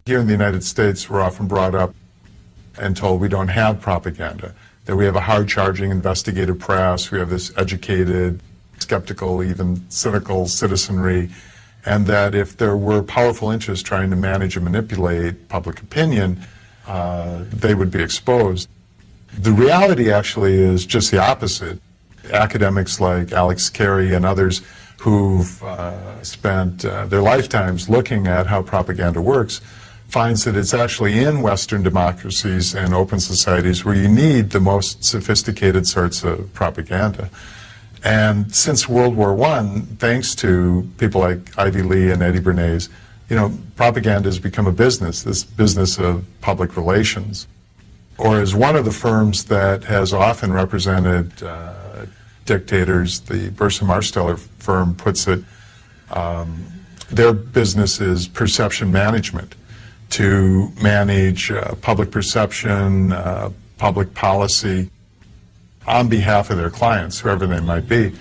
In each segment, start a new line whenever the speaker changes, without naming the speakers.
Here in the United States, we're often brought up and told we don't have propaganda, that we have a hard-charging investigative press, we have this educated, skeptical, even cynical citizenry, and that if there were powerful interests trying to manage and manipulate public opinion, they would be exposed. The reality actually is just the opposite. Academics like Alex Carey and others who've spent their lifetimes looking at how propaganda works finds that it's actually in Western democracies and open societies where you need the most sophisticated sorts of propaganda. And since World War I, thanks to people like Ivy Lee and Eddie Bernays, propaganda has become a business, this business of public relations. Or as one of the firms that has often represented dictators, the Burson-Marsteller firm puts it, their business is perception management, to manage public perception, public policy on behalf of their clients, whoever they might be.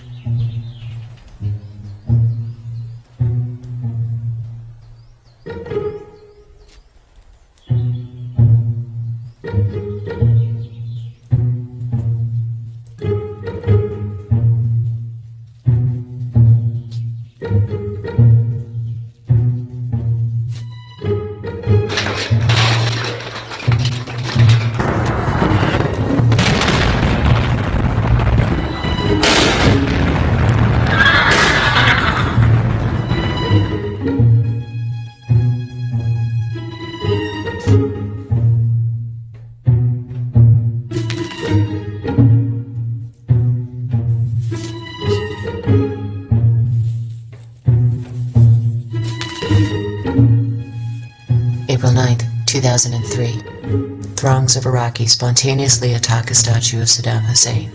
April 9th, 2003. Throngs of Iraqis spontaneously attack a statue of Saddam Hussein,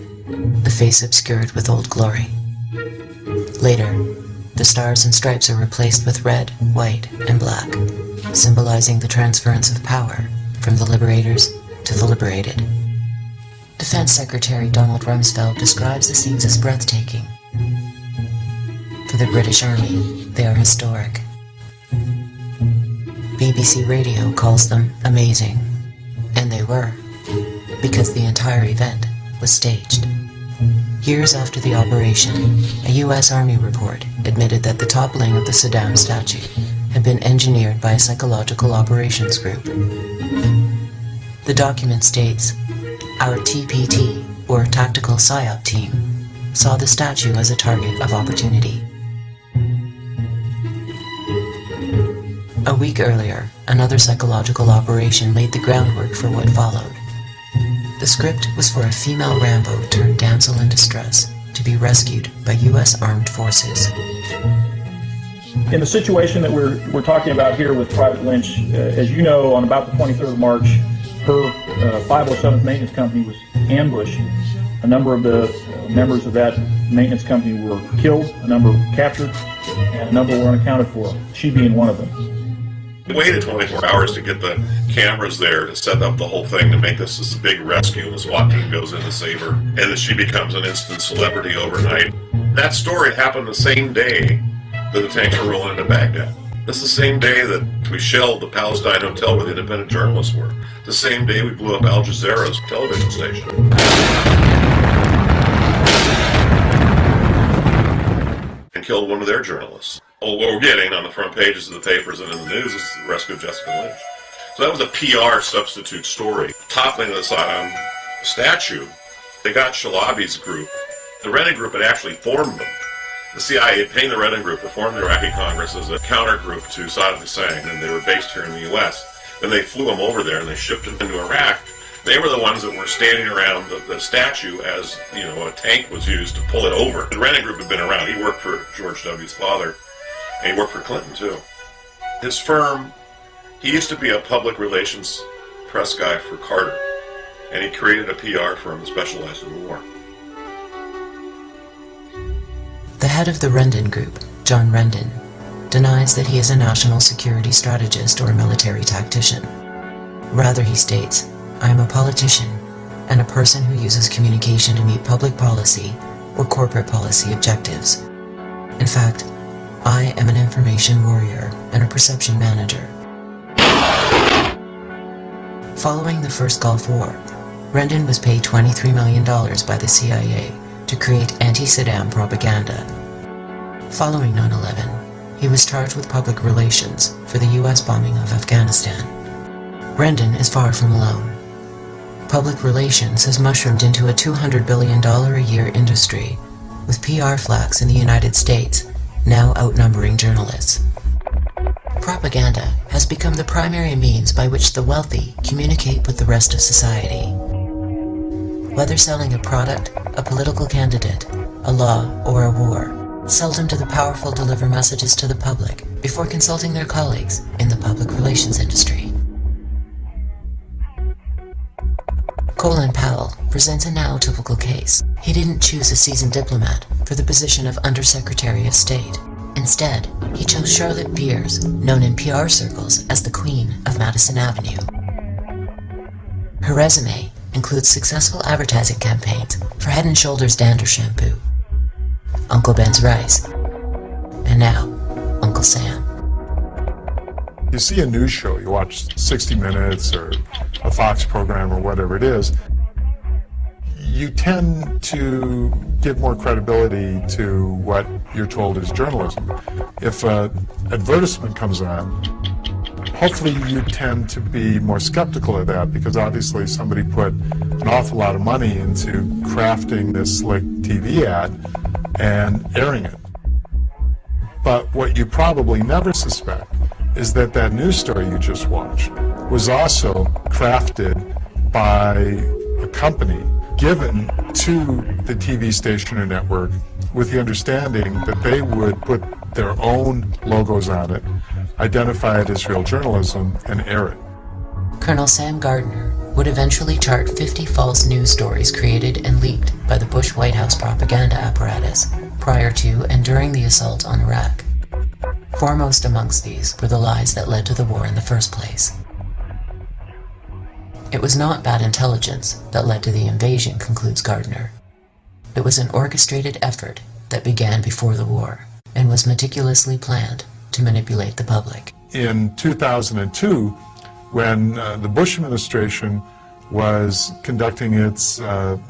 the face obscured with Old Glory. Later, the stars and stripes are replaced with red, white, and black, symbolizing the transference of power from the liberators to the liberated. Defense Secretary Donald Rumsfeld describes the scenes as breathtaking. For the British Army, they are historic. BBC Radio calls them amazing. And they were, because the entire event was staged. Years after the operation, a U.S. Army report admitted that the toppling of the Saddam statue had been engineered by a psychological operations group. The document states, "Our TPT, or Tactical PSYOP team, saw the statue as a target of opportunity." A week earlier, another psychological operation laid the groundwork for what followed. The script was for a female Rambo turned damsel in distress to be rescued by U.S. armed forces.
In the situation that we're talking about here with Private Lynch, as you know, on about the 23rd of March, her 507th Maintenance Company was ambushed. A number of the members of that maintenance company were killed, a number were captured, and a number were unaccounted for, she being one of them.
We waited 24 hours to get the cameras there to set up the whole thing to make this a big rescue, and the SWAT team goes in to save her, and then she becomes an instant celebrity overnight. That story happened the same day that the tanks were rolling into Baghdad. That's the same day that we shelled the Palestine hotel where the independent journalists were. The same day we blew up Al Jazeera's television station. And killed one of their journalists. Well, what we're getting on the front pages of the papers and in the news is the rescue of Jessica Lynch. So that was a PR substitute story. Toppling the Saddam statue, they got Shalabi's group. The Renan group had actually formed them. The CIA had paid the Renan group to form the Iraqi Congress as a counter group to Saddam Hussein, and they were based here in the U.S. Then they flew them over there and they shipped them into Iraq. They were the ones that were standing around the statue as, a tank was used to pull it over. The Renan group had been around. He worked for George W.'s father. And he worked for Clinton, too. His firm, he used to be a public relations press guy for Carter, and he created a PR firm that specialized in war.
The head of the Rendon Group, John Rendon, denies that he is a national security strategist or a military tactician. Rather, he states, "I am a politician and a person who uses communication to meet public policy or corporate policy objectives. In fact, I am an information warrior and a perception manager." Following the first Gulf War, Rendon was paid $23 million by the CIA to create anti-Saddam propaganda. Following 9/11, he was charged with public relations for the U.S. bombing of Afghanistan. Rendon is far from alone. Public relations has mushroomed into a $200 billion a year industry, with PR flacks in the United States now outnumbering journalists. Propaganda has become the primary means by which the wealthy communicate with the rest of society. Whether selling a product, a political candidate, a law, or a war, seldom do the powerful deliver messages to the public before consulting their colleagues in the public relations industry. Colin Powell presents a now typical case. He didn't choose a seasoned diplomat for the position of Undersecretary of State. Instead, he chose Charlotte Beers, known in PR circles as the Queen of Madison Avenue. Her resume includes successful advertising campaigns for Head & Shoulders Dander Shampoo, Uncle Ben's Rice, and now, Uncle Sam.
You see a news show, you watch 60 Minutes or a Fox program or whatever it is, you tend to give more credibility to what you're told is journalism. If an advertisement comes on, hopefully you tend to be more skeptical of that because obviously somebody put an awful lot of money into crafting this slick TV ad and airing it. But what you probably never suspect is that that news story you just watched was also crafted by a company given to the TV station or network with the understanding that they would put their own logos on it, identify it as real journalism, and air it.
Colonel Sam Gardner would eventually chart 50 false news stories created and leaked by the Bush White House propaganda apparatus prior to and during the assault on Iraq. Foremost amongst these were the lies that led to the war in the first place. It was not bad intelligence that led to the invasion, concludes Gardner. It was an orchestrated effort that began before the war and was meticulously planned to manipulate the public.
In 2002, when the Bush administration was conducting its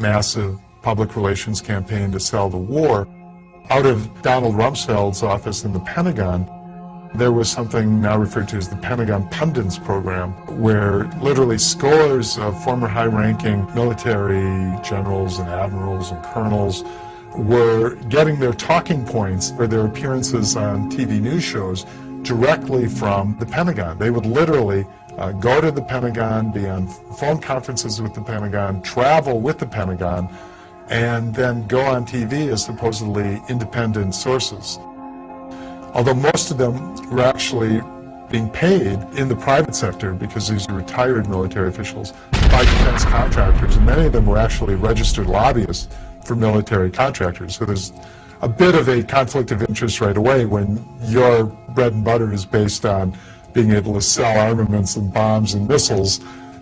massive public relations campaign to sell the war, out of Donald Rumsfeld's office in the Pentagon, there was something now referred to as the Pentagon Pundits Program, where literally scores of former high-ranking military generals and admirals and colonels were getting their talking points for their appearances on TV news shows directly from the Pentagon. They would literally go to the Pentagon, be on phone conferences with the Pentagon, travel with the Pentagon, and then go on TV as supposedly independent sources. Although most of them were actually being paid in the private sector because these are retired military officials by defense contractors, and many of them were actually registered lobbyists for military contractors. So there's a bit of a conflict of interest right away when your bread and butter is based on being able to sell armaments and bombs and missiles,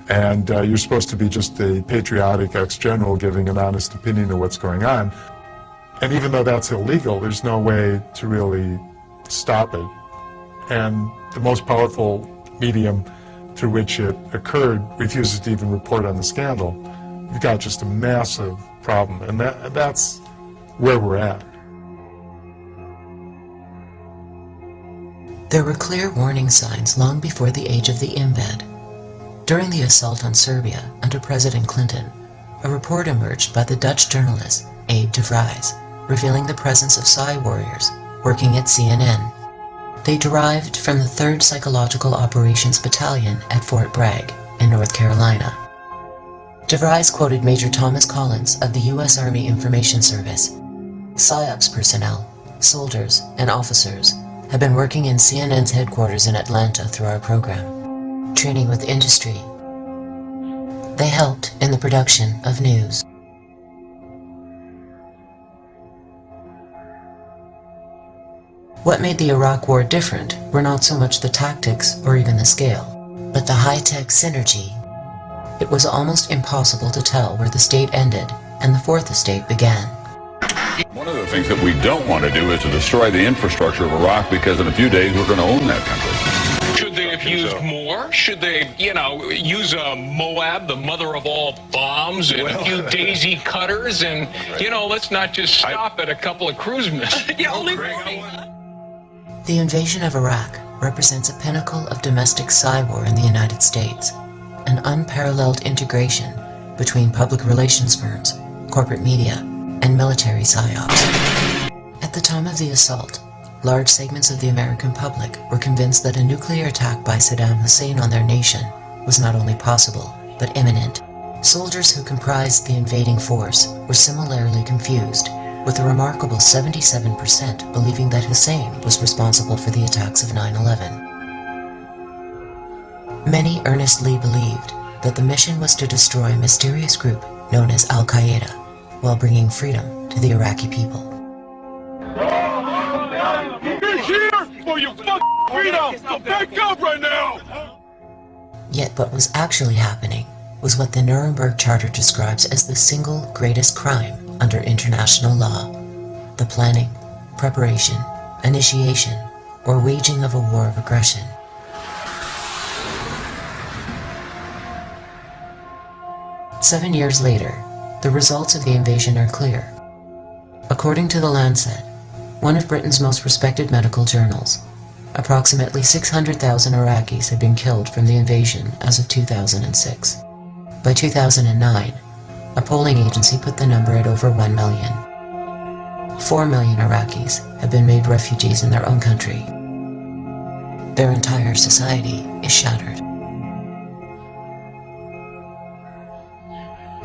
and you're supposed to be just a patriotic ex-general giving an honest opinion of what's going on. And even though that's illegal, there's no way to really stop it. And the most powerful medium through which it occurred refuses to even report on the scandal. You've got just a massive problem, and that's where we're at.
There were clear warning signs long before the age of the embed. During the assault on Serbia under President Clinton, a report emerged by the Dutch journalist Abe de Vries, revealing the presence of Psi warriors working at CNN. They derived from the 3rd Psychological Operations Battalion at Fort Bragg in North Carolina. De Vries quoted Major Thomas Collins of the U.S. Army Information Service. PSYOPs personnel, soldiers, and officers have been working in CNN's headquarters in Atlanta through our program, training with industry. They helped in the production of news. What made the Iraq War different were not so much the tactics or even the scale, but the high-tech synergy. It was almost impossible to tell where the state ended and the fourth estate began.
One of the things that we don't want to do is to destroy the infrastructure of Iraq, because in a few days we're going to own that country.
Should they, if used more? Should they, use a Moab, the mother of all bombs, and a few daisy cutters, and, let's not just stop at a couple of cruise missiles.
The invasion of Iraq represents a pinnacle of domestic war in the United States, an unparalleled integration between public relations firms, corporate media, and military psyops. At the time of the assault, large segments of the American public were convinced that a nuclear attack by Saddam Hussein on their nation was not only possible, but imminent. Soldiers who comprised the invading force were similarly confused, with a remarkable 77% believing that Hussein was responsible for the attacks of 9/11. Many earnestly believed that the mission was to destroy a mysterious group known as Al-Qaeda, while bringing freedom to the Iraqi people.
We're here for your fucking freedom! So back up right now!
Yet what was actually happening was what the Nuremberg Charter describes as the single greatest crime under international law: the planning, preparation, initiation, or waging of a war of aggression. Seven years later, the results of the invasion are clear. According to The Lancet, one of Britain's most respected medical journals, approximately 600,000 Iraqis had been killed from the invasion as of 2006. By 2009, a polling agency put the number at over 1 million. 4 million Iraqis have been made refugees in their own country. Their entire society is shattered.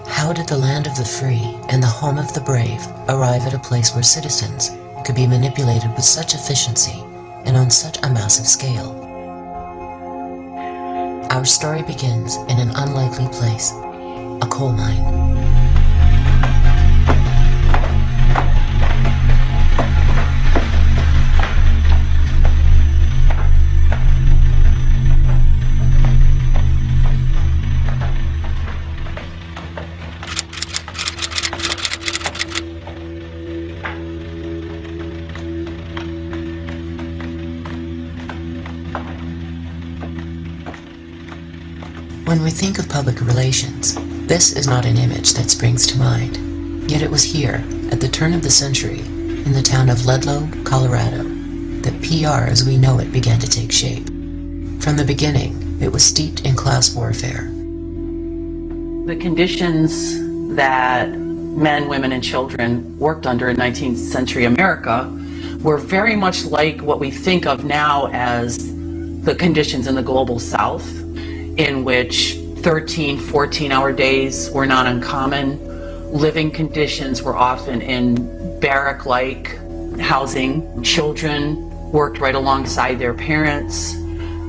How did the land of the free and the home of the brave arrive at a place where citizens could be manipulated with such efficiency and on such a massive scale? Our story begins in an unlikely place, a coal mine. When we think of public relations, this is not an image that springs to mind. Yet it was here, at the turn of the century, in the town of Ludlow, Colorado, that PR as we know it began to take shape. From the beginning, it was steeped in class warfare.
The conditions that men, women, and children worked under in 19th century America were very much like what we think of now as the conditions in the global South, in which 13, 14-hour days were not uncommon. Living conditions were often in barrack-like housing. Children worked right alongside their parents.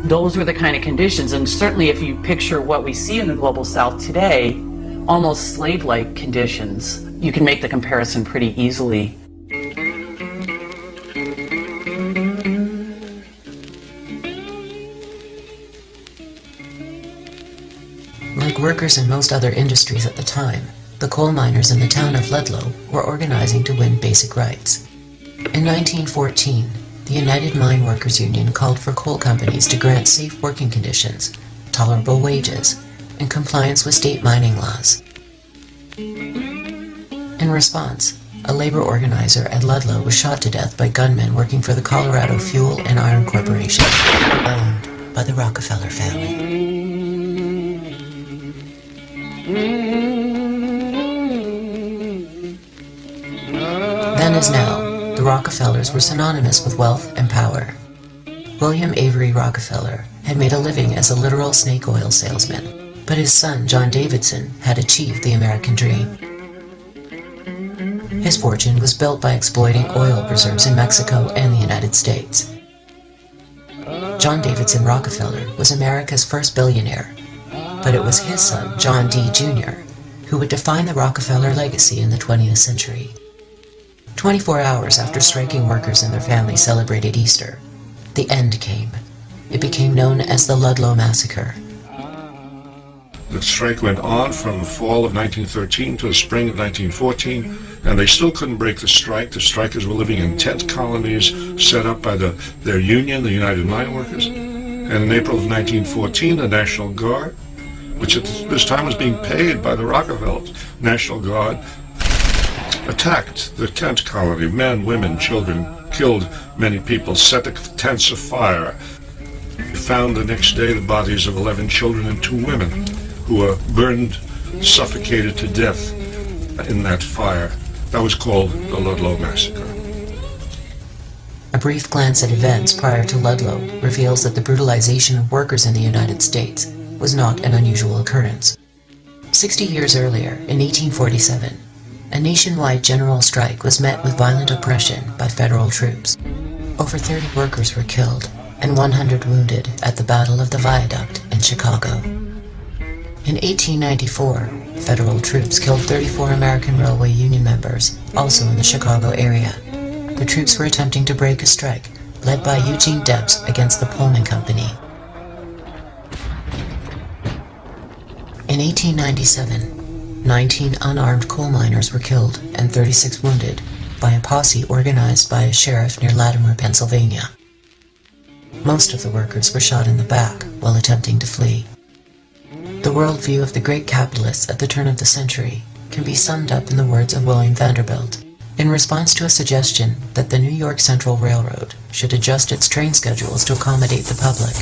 Those were the kind of conditions, and certainly if you picture what we see in the global South today, almost slave-like conditions, you can make the comparison pretty easily.
Like workers in most other industries at the time, the coal miners in the town of Ludlow were organizing to win basic rights. In 1914, the United Mine Workers Union called for coal companies to grant safe working conditions, tolerable wages, and compliance with state mining laws. In response, a labor organizer at Ludlow was shot to death by gunmen working for the Colorado Fuel and Iron Corporation, owned by the Rockefeller family. Then as now, the Rockefellers were synonymous with wealth and power. William Avery Rockefeller had made a living as a literal snake oil salesman, but his son, John Davidson, had achieved the American dream. His fortune was built by exploiting oil reserves in Mexico and the United States. John Davidson Rockefeller was America's first billionaire, but it was his son, John D. Jr., who would define the Rockefeller legacy in the 20th century. 24 hours after striking workers and their families celebrated Easter, the end came. It became known as the Ludlow Massacre.
The strike went on from the fall of 1913 to the spring of 1914, and they still couldn't break the strike. The strikers were living in tent colonies set up by their union, the United Mine Workers, And in April of 1914, the National Guard, which at this time was being paid by the Rockefellers, National Guard, attacked the tent colony. Men, women, children, killed many people, set the tents afire. Found the next day the bodies of 11 children and 2 women who were burned, suffocated to death in that fire. That was called the Ludlow Massacre.
A brief glance at events prior to Ludlow reveals that the brutalization of workers in the United States was not an unusual occurrence. 60 years earlier, in 1847, a nationwide general strike was met with violent oppression by federal troops. Over 30 workers were killed and 100 wounded at the Battle of the Viaduct in Chicago. In 1894, federal troops killed 34 American Railway Union members, also in the Chicago area. The troops were attempting to break a strike led by Eugene Debs against the Pullman Company. In 1897, 19 unarmed coal miners were killed and 36 wounded by a posse organized by a sheriff near Latimer, Pennsylvania. Most of the workers were shot in the back while attempting to flee. The worldview of the great capitalists at the turn of the century can be summed up in the words of William Vanderbilt. In response to a suggestion that the New York Central Railroad should adjust its train schedules to accommodate the public,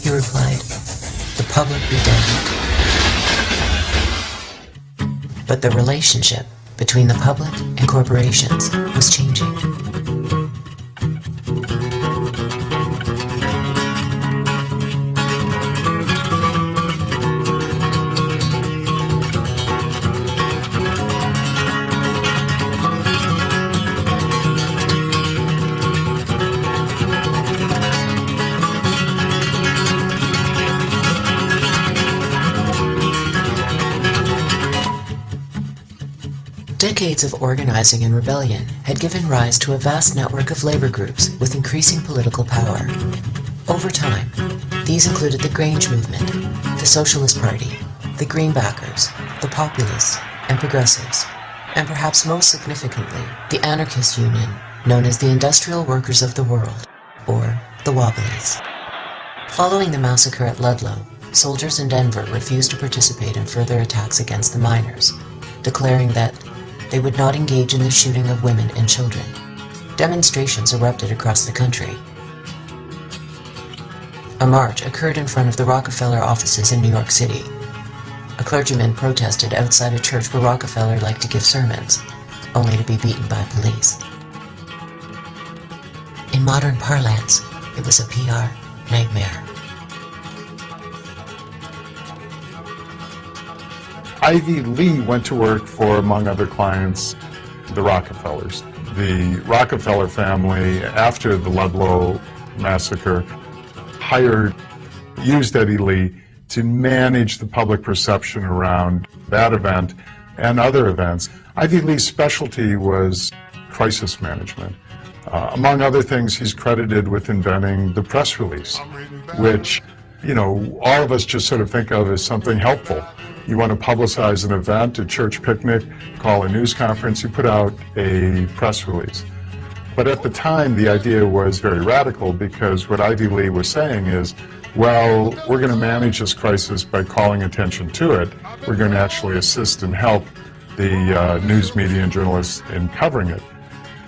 he replied, "The public be damned." But the relationship between the public and corporations was changing. Decades of organizing and rebellion had given rise to a vast network of labor groups with increasing political power. Over time, these included the Grange Movement, the Socialist Party, the Greenbackers, the Populists, and Progressives, and perhaps most significantly, the anarchist union known as the Industrial Workers of the World, or the Wobblies. Following the massacre at Ludlow, soldiers in Denver refused to participate in further attacks against the miners, declaring that they would not engage in the shooting of women and children. Demonstrations erupted across the country. A march occurred in front of the Rockefeller offices in New York City. A clergyman protested outside a church where Rockefeller liked to give sermons, only to be beaten by police. In modern parlance, it was a PR nightmare.
Ivy Lee went to work for, among other clients, the Rockefellers. The Rockefeller family, after the Ludlow massacre, used Eddie Lee to manage the public perception around that event and other events. Ivy Lee's specialty was crisis management. Among other things, he's credited with inventing the press release, which, all of us just sort of think of as something helpful. You want to publicize an event, a church picnic, call a news conference, you put out a press release. But at the time, the idea was very radical because what Ivy Lee was saying is, well, we're going to manage this crisis by calling attention to it. We're going to actually assist and help the news media and journalists in covering it.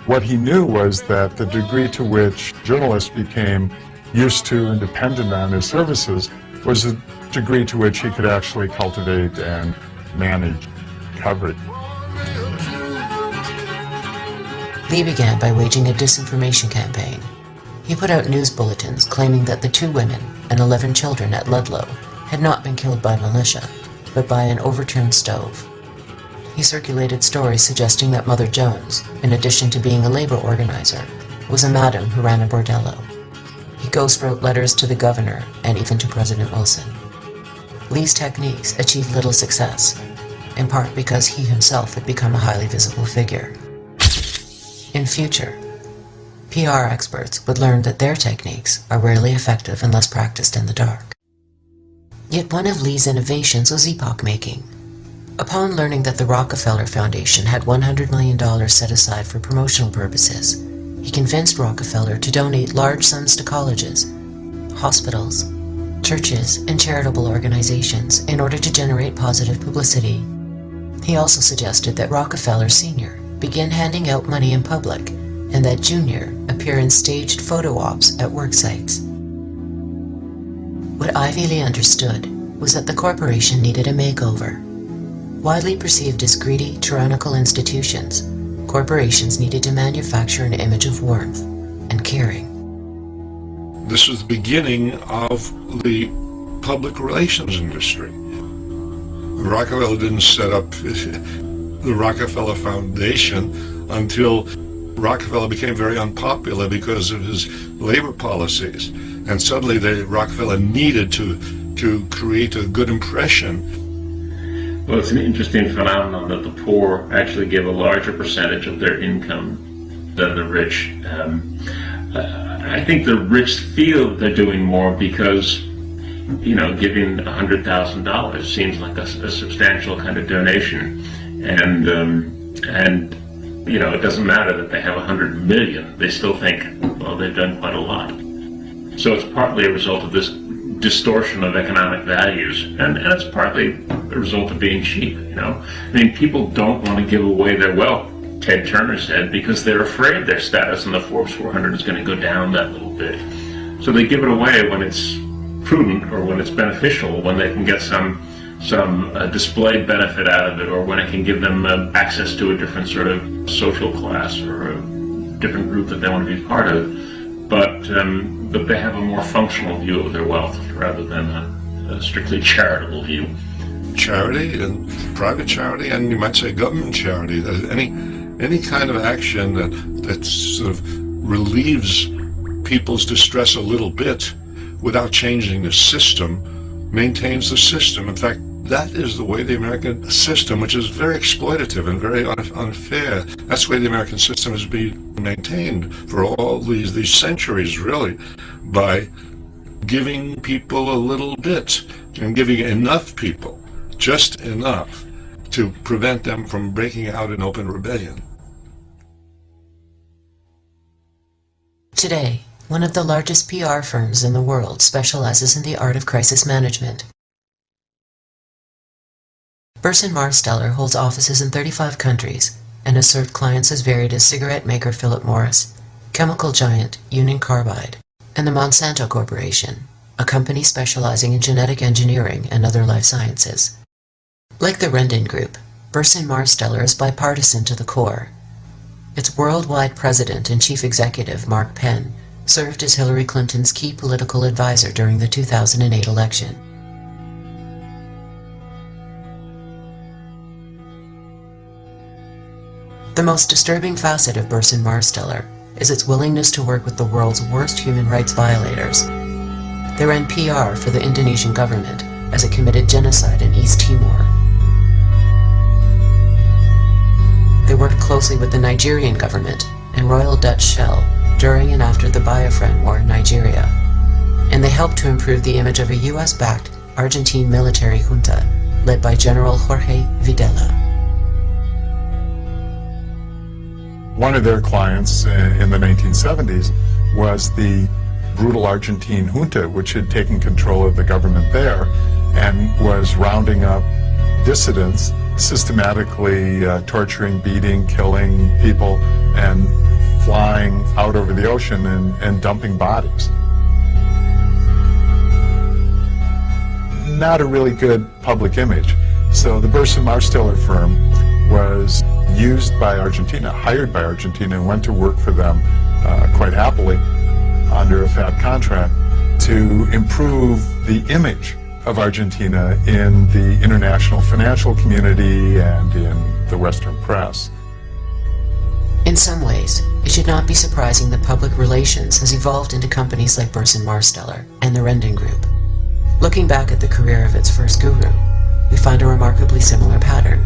What he knew was that the degree to which journalists became used to and dependent on his services was the degree to which he could actually cultivate and manage coverage.
Lee began by waging a disinformation campaign. He put out news bulletins claiming that the 2 women and 11 children at Ludlow had not been killed by militia, but by an overturned stove. He circulated stories suggesting that Mother Jones, in addition to being a labor organizer, was a madam who ran a bordello. He ghost-wrote letters to the governor and even to President Wilson. Lee's techniques achieved little success, in part because he himself had become a highly visible figure. In future, PR experts would learn that their techniques are rarely effective unless practiced in the dark. Yet one of Lee's innovations was epoch-making. Upon learning that the Rockefeller Foundation had $100 million set aside for promotional purposes, he convinced Rockefeller to donate large sums to colleges, hospitals, churches, and charitable organizations in order to generate positive publicity. He also suggested that Rockefeller Sr. begin handing out money in public and that Jr. appear in staged photo ops at work sites. What Ivy Lee understood was that the corporation needed a makeover. Widely perceived as greedy, tyrannical institutions, corporations needed to manufacture an image of warmth and caring.
This was the beginning of the public relations industry. Rockefeller didn't set up the Rockefeller Foundation until Rockefeller became very unpopular because of his labor policies. And suddenly Rockefeller needed to create a good impression.
Well, it's an interesting phenomenon that the poor actually give a larger percentage of their income than the rich. I think the rich feel they're doing more because, you know, giving $100,000 seems like a substantial kind of donation, and you know, it doesn't matter that they have 100 million. They still think, well, they've done quite a lot. So it's partly a result of this distortion of economic values, and it's partly a result of being cheap. You know, I mean, people don't want to give away their wealth, Ted Turner said, because they're afraid their status in the Forbes 400 is going to go down that little bit. So they give it away when it's prudent or when it's beneficial, when they can get some displayed benefit out of it, or when it can give them access to a different sort of social class or a different group that they want to be part of. But they have a more functional view of their wealth rather than a strictly charitable view.
Charity and private charity, and you might say government charity. Any kind of action that sort of relieves people's distress a little bit without changing the system maintains the system. In fact, that is the way the American system, which is very exploitative and very unfair, that's the way the American system has been maintained for all these centuries, really, by giving people a little bit and giving enough people, just enough, to prevent them from breaking out in open rebellion.
Today, one of the largest PR firms in the world specializes in the art of crisis management. Burson Marsteller holds offices in 35 countries and has served clients as varied as cigarette maker Philip Morris, chemical giant Union Carbide, and the Monsanto Corporation, a company specializing in genetic engineering and other life sciences. Like the Rendon Group, Burson Marsteller is bipartisan to the core. Its worldwide president and chief executive, Mark Penn, served as Hillary Clinton's key political advisor during the 2008 election. The most disturbing facet of Burson Marsteller is its willingness to work with the world's worst human rights violators. They ran PR for the Indonesian government as it committed genocide in East Timor. They worked closely with the Nigerian government and Royal Dutch Shell during and after the Biafran War in Nigeria, and they helped to improve the image of a US-backed Argentine military junta led by General Jorge Videla.
One of their clients in the 1970s was the brutal Argentine junta, which had taken control of the government there and was rounding up dissidents, systematically torturing, beating, killing people, and flying out over the ocean and dumping bodies. Not a really good public image. So the Burson Marsteller firm was used by Argentina, hired by Argentina, and went to work for them quite happily under a fat contract to improve the image of Argentina in the international financial community and in the Western press.
In some ways, it should not be surprising that public relations has evolved into companies like Burson Marsteller and the Rendon Group. Looking back at the career of its first guru, we find a remarkably similar pattern.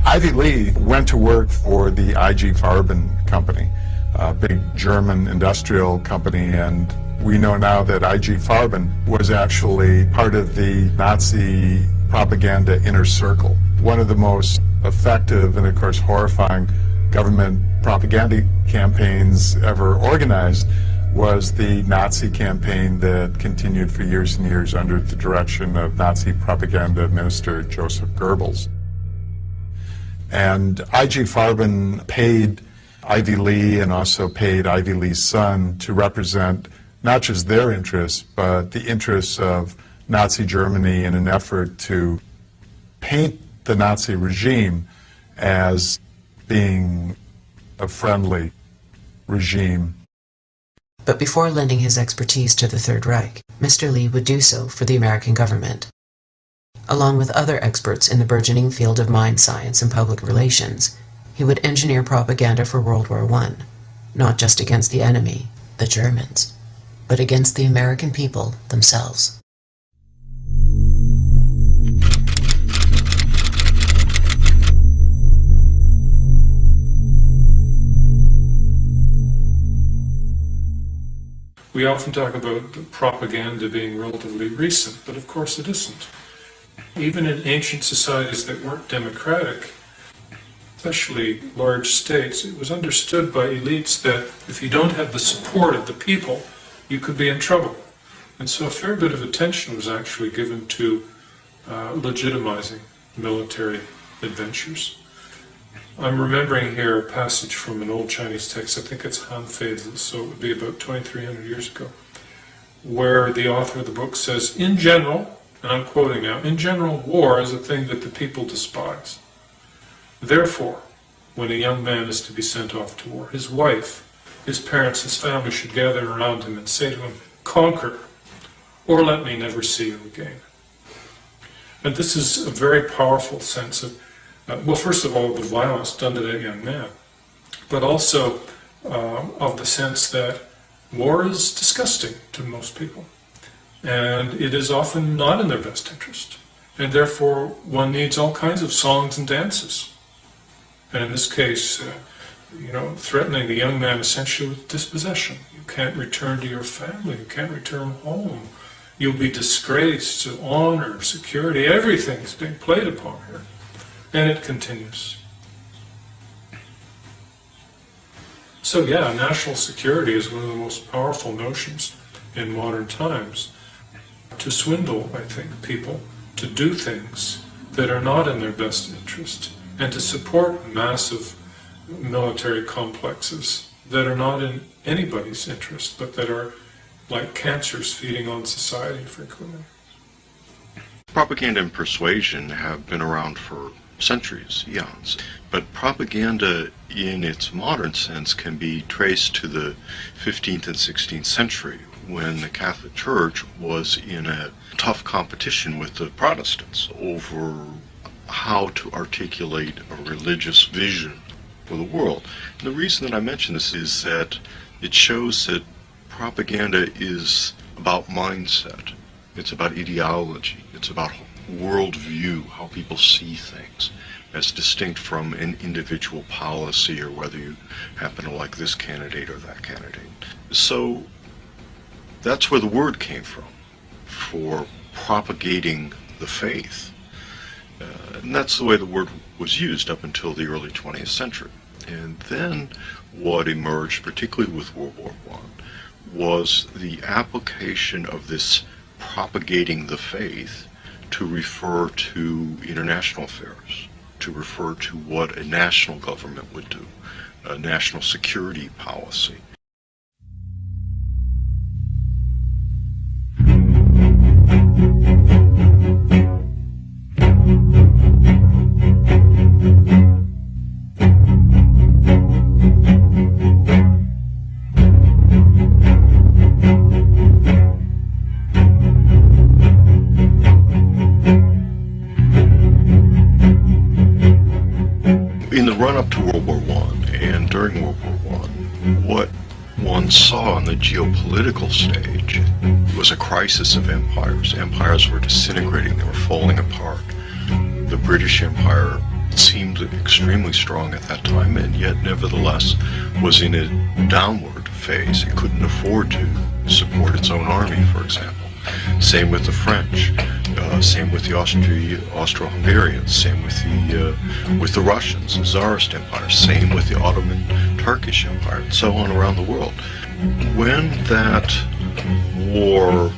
Ivy Lee went to work for the IG Farben company, a big German industrial company, and we know now that IG Farben was actually part of the Nazi propaganda inner circle. One of the most effective and, of course, horrifying government propaganda campaigns ever organized was the Nazi campaign that continued for years and years under the direction of Nazi propaganda minister Joseph Goebbels. And I.G. Farben paid Ivy Lee and also paid Ivy Lee's son to represent not just their interests, but the interests of Nazi Germany in an effort to paint the Nazi regime as being a friendly regime.
But before lending his expertise to the Third Reich, Mr. Lee would do so for the American government. Along with other experts in the burgeoning field of mind science and public relations, he would engineer propaganda for World War I, not just against the enemy, the Germans, but against the American people themselves.
We often talk about propaganda being relatively recent, but of course it isn't. Even in ancient societies that weren't democratic, especially large states, it was understood by elites that if you don't have the support of the people, you could be in trouble. And so a fair bit of attention was actually given to legitimizing military adventures. I'm remembering here a passage from an old Chinese text, I think it's Han Fei's, so it would be about 2,300 years ago, where the author of the book says, in general, and I'm quoting now, in general, war is a thing that the people despise. Therefore, when a young man is to be sent off to war, his wife, his parents, his family should gather around him and say to him, conquer, or let me never see you again. And this is a very powerful sense of, well, first of all, the violence done to that young man, but also of the sense that war is disgusting to most people, and it is often not in their best interest, and therefore one needs all kinds of songs and dances. And in this case, threatening the young man essentially with dispossession. You can't return to your family, you can't return home, you'll be disgraced, honor, security, everything's being played upon here. And it continues. So yeah, national security is one of the most powerful notions in modern times. To swindle, I think, people to do things that are not in their best interest, and to support massive military complexes that are not in anybody's interest, but that are like cancers feeding on society frequently.
Propaganda and persuasion have been around for centuries, eons, but propaganda in its modern sense can be traced to the 15th and 16th century, when the Catholic Church was in a tough competition with the Protestants over how to articulate a religious vision for the world. And the reason that I mention this is that it shows that propaganda is about mindset, it's about ideology, it's about worldview, how people see things, as distinct from an individual policy or whether you happen to like this candidate or that candidate. So that's where the word came from, for propagating the faith. And that's the way the word was used up until the early 20th century. And then what emerged, particularly with World War I, was the application of this propagating the faith to refer to international affairs, to refer to what a national government would do, a national security policy. In the run-up to World War I and during World War I, what one saw on the geopolitical stage was a crisis of empires. Empires were disintegrating, they were falling apart. The British Empire seemed extremely strong at that time, and yet nevertheless was in a downward phase. It couldn't afford to support its own army, for example. Same with the French, same with the Austro-Hungarians, same with the Russians, the Tsarist Empire, same with the Ottoman Turkish Empire, and so on around the world.
When that war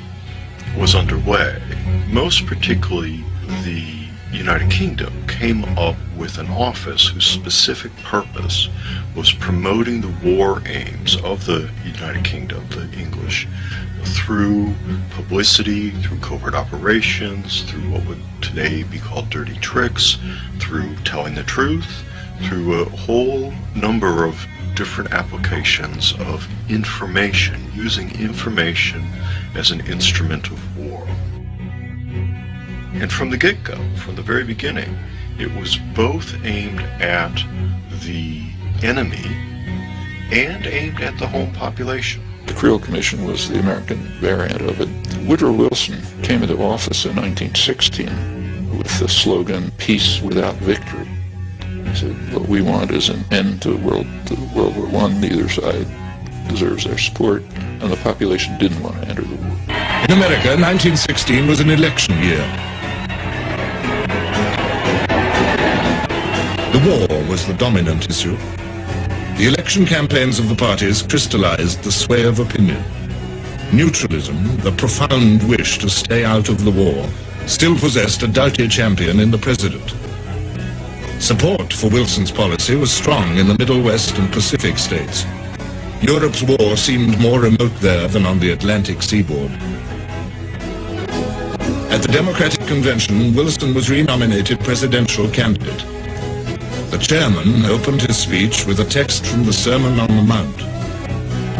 was underway, most particularly the United Kingdom came up with an office whose specific purpose was promoting the war aims of the United Kingdom, the English, through publicity, through covert operations, through what would today be called dirty tricks, through telling the truth, through a whole number of different applications of information, using information as an instrument of war. And from the get-go, from the very beginning, it was both aimed at the enemy and aimed at the home population.
The Creel Commission was the American variant of it. Woodrow Wilson came into office in 1916 with the slogan, "Peace without victory." He said, what we want is an end to World War I. Neither side deserves our support, and the population didn't want to enter the war.
In America, 1916 was an election year. The war was the dominant issue. The election campaigns of the parties crystallized the sway of opinion. Neutralism, the profound wish to stay out of the war, still possessed a doughty champion in the president. Support for Wilson's policy was strong in the Middle West and Pacific states. Europe's war seemed more remote there than on the Atlantic seaboard. At the Democratic Convention, Wilson was renominated presidential candidate. The chairman opened his speech with a text from the Sermon on the Mount.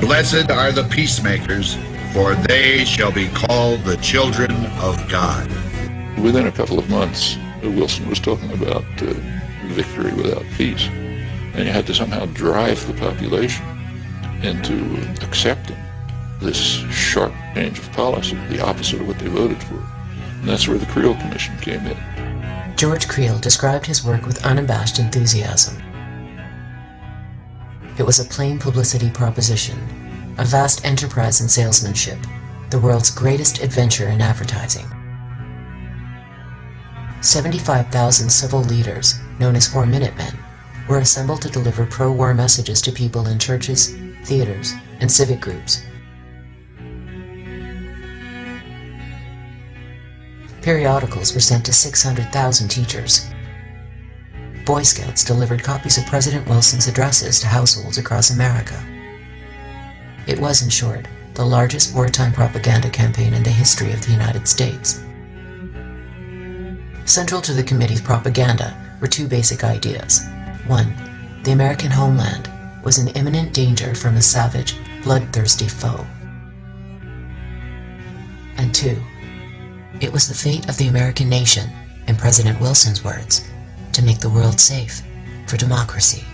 Blessed are the peacemakers, for they shall be called the children of God.
Within a couple of months, Wilson was talking about victory without peace. And you had to somehow drive the population into accepting this sharp change of policy, the opposite of what they voted for. And that's where the Creel Commission came in.
George Creel described his work with unabashed enthusiasm. It was a plain publicity proposition, a vast enterprise in salesmanship, the world's greatest adventure in advertising. 75,000 civil leaders, known as 4-Minute Men, were assembled to deliver pro-war messages to people in churches, theaters, and civic groups. Periodicals were sent to 600,000 teachers. Boy Scouts delivered copies of President Wilson's addresses to households across America. It was, in short, the largest wartime propaganda campaign in the history of the United States. Central to the committee's propaganda were two basic ideas. One, the American homeland was in imminent danger from a savage, bloodthirsty foe. And two, it was the fate of the American nation, in President Wilson's words, to make the world safe for democracy.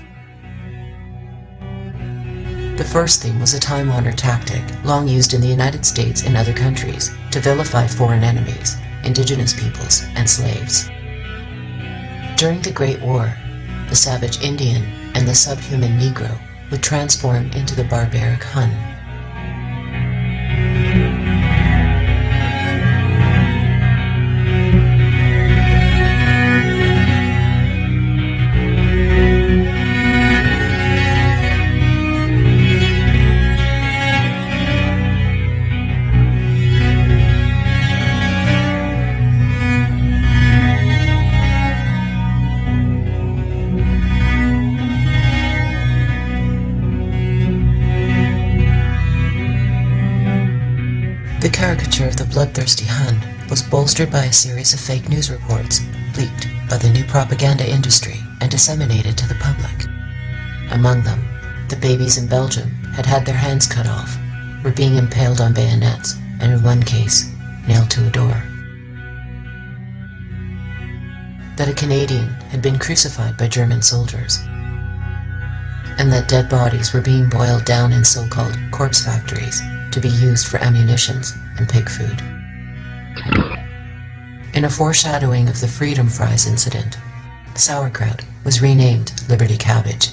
The first theme was a time-honored tactic, long used in the United States and other countries, to vilify foreign enemies, indigenous peoples, and slaves. During the Great War, the savage Indian and the subhuman Negro would transform into the barbaric Hun. The caricature of the bloodthirsty Hun was bolstered by a series of fake news reports leaked by the new propaganda industry and disseminated to the public. Among them, the babies in Belgium had had their hands cut off, were being impaled on bayonets, and in one case, nailed to a door. That a Canadian had been crucified by German soldiers, and that dead bodies were being boiled down in so-called corpse factories to be used for ammunitions and pig food. In a foreshadowing of the Freedom Fries incident, sauerkraut was renamed Liberty Cabbage.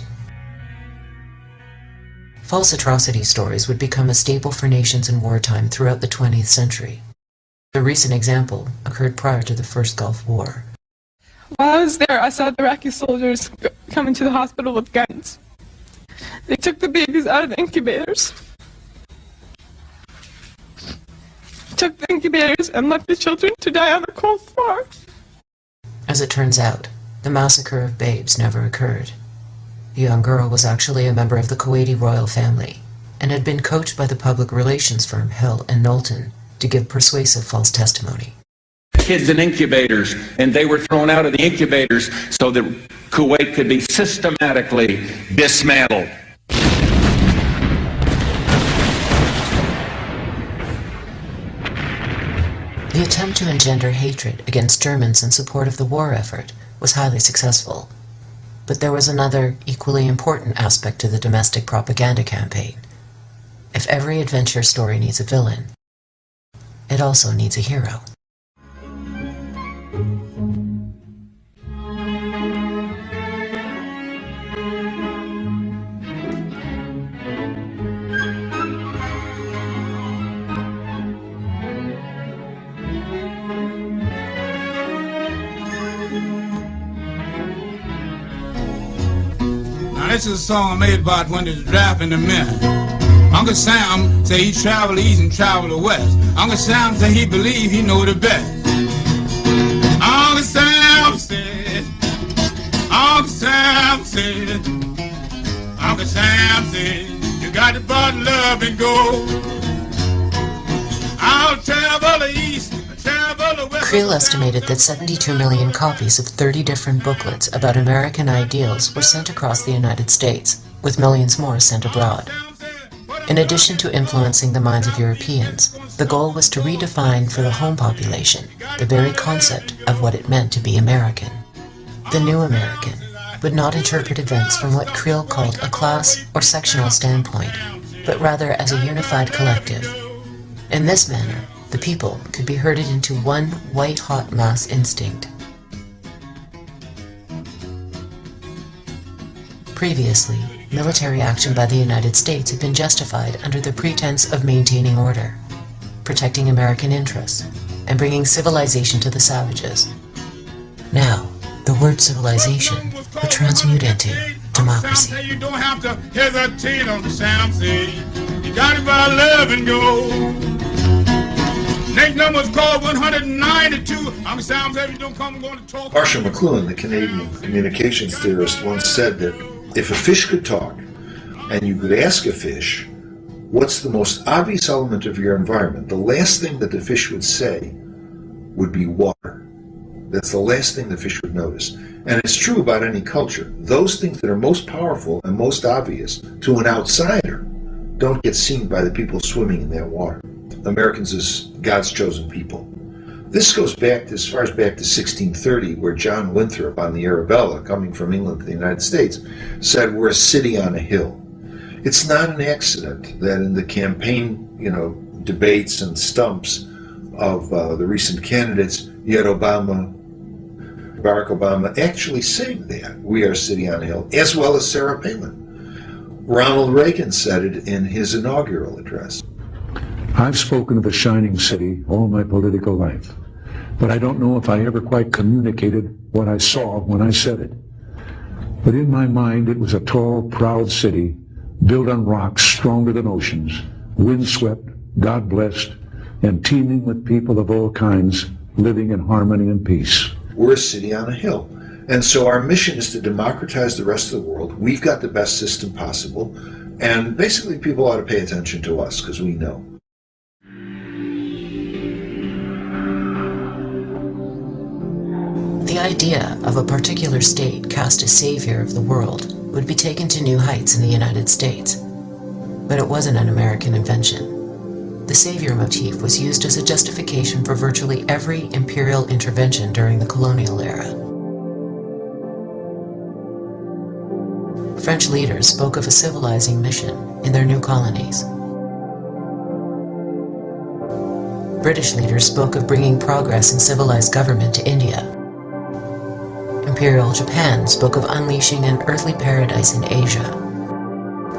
False atrocity stories would become a staple for nations in wartime throughout the 20th century. A recent example occurred prior to the First Gulf War.
While I was there, I saw the Iraqi soldiers come into the hospital with guns. They took the babies out of the incubators. took the incubators and left the children to die on the cold floor.
As it turns out, the massacre of babes never occurred. The young girl was actually a member of the Kuwaiti royal family and had been coached by the public relations firm Hill and Knowlton to give persuasive false testimony.
Kids in incubators, and they were thrown out of the incubators so that Kuwait could be systematically dismantled.
The attempt to engender hatred against Germans in support of the war effort was highly successful. But there was another, equally important aspect to the domestic propaganda campaign. If every adventure story needs a villain, it also needs a hero.
This is a song I made about when they was drafting the men. Uncle Sam say he travel east and travel west. Uncle Sam say he believe he know the best. Uncle Sam said, Uncle Sam said, Uncle Sam said, you got to bottle love and go. I'll travel the east.
Creel estimated that 72 million copies of 30 different booklets about American ideals were sent across the United States, with millions more sent abroad. In addition to influencing the minds of Europeans, the goal was to redefine for the home population the very concept of what it meant to be American. The new American would not interpret events from what Creel called a class or sectional standpoint, but rather as a unified collective. In this manner, the people could be herded into one white-hot mass instinct. Previously, military action by the United States had been justified under the pretense of maintaining order, protecting American interests, and bringing civilization to the savages. Now, the word civilization would transmute into democracy.
You don't have to hesitate on the Sam say. You got it by love and go. Next number is called 192. I'm Sam said you don't come, I'm going to talk.
Marshall McLuhan, the Canadian communications theorist, once said that if a fish could talk and you could ask a fish, what's the most obvious element of your environment? The last thing that the fish would say would be water. That's the last thing the fish would notice. And it's true about any culture. Those things that are most powerful and most obvious to an outsider don't get seen by the people swimming in that water. Americans as God's chosen people. This goes back as far as back to 1630, where John Winthrop on the Arabella, coming from England to the United States, said we're a city on a hill. It's not an accident that in the campaign, debates and stumps of the recent candidates, you had Barack Obama actually saying that we are a city on a hill, as well as Sarah Palin. Ronald Reagan said it in his inaugural address.
I've spoken of a shining city all my political life, but I don't know if I ever quite communicated what I saw when I said it. But in my mind, it was a tall, proud city, built on rocks stronger than oceans, windswept, God-blessed, and teeming with people of all kinds, living in harmony and peace.
We're a city on a hill. And so our mission is to democratize the rest of the world. We've got the best system possible. And basically people ought to pay attention to us because we know.
The idea of a particular state cast as savior of the world would be taken to new heights in the United States. But it wasn't an American invention. The savior motif was used as a justification for virtually every imperial intervention during the colonial era. French leaders spoke of a civilizing mission in their new colonies. British leaders spoke of bringing progress and civilized government to India. Imperial Japan spoke of unleashing an earthly paradise in Asia,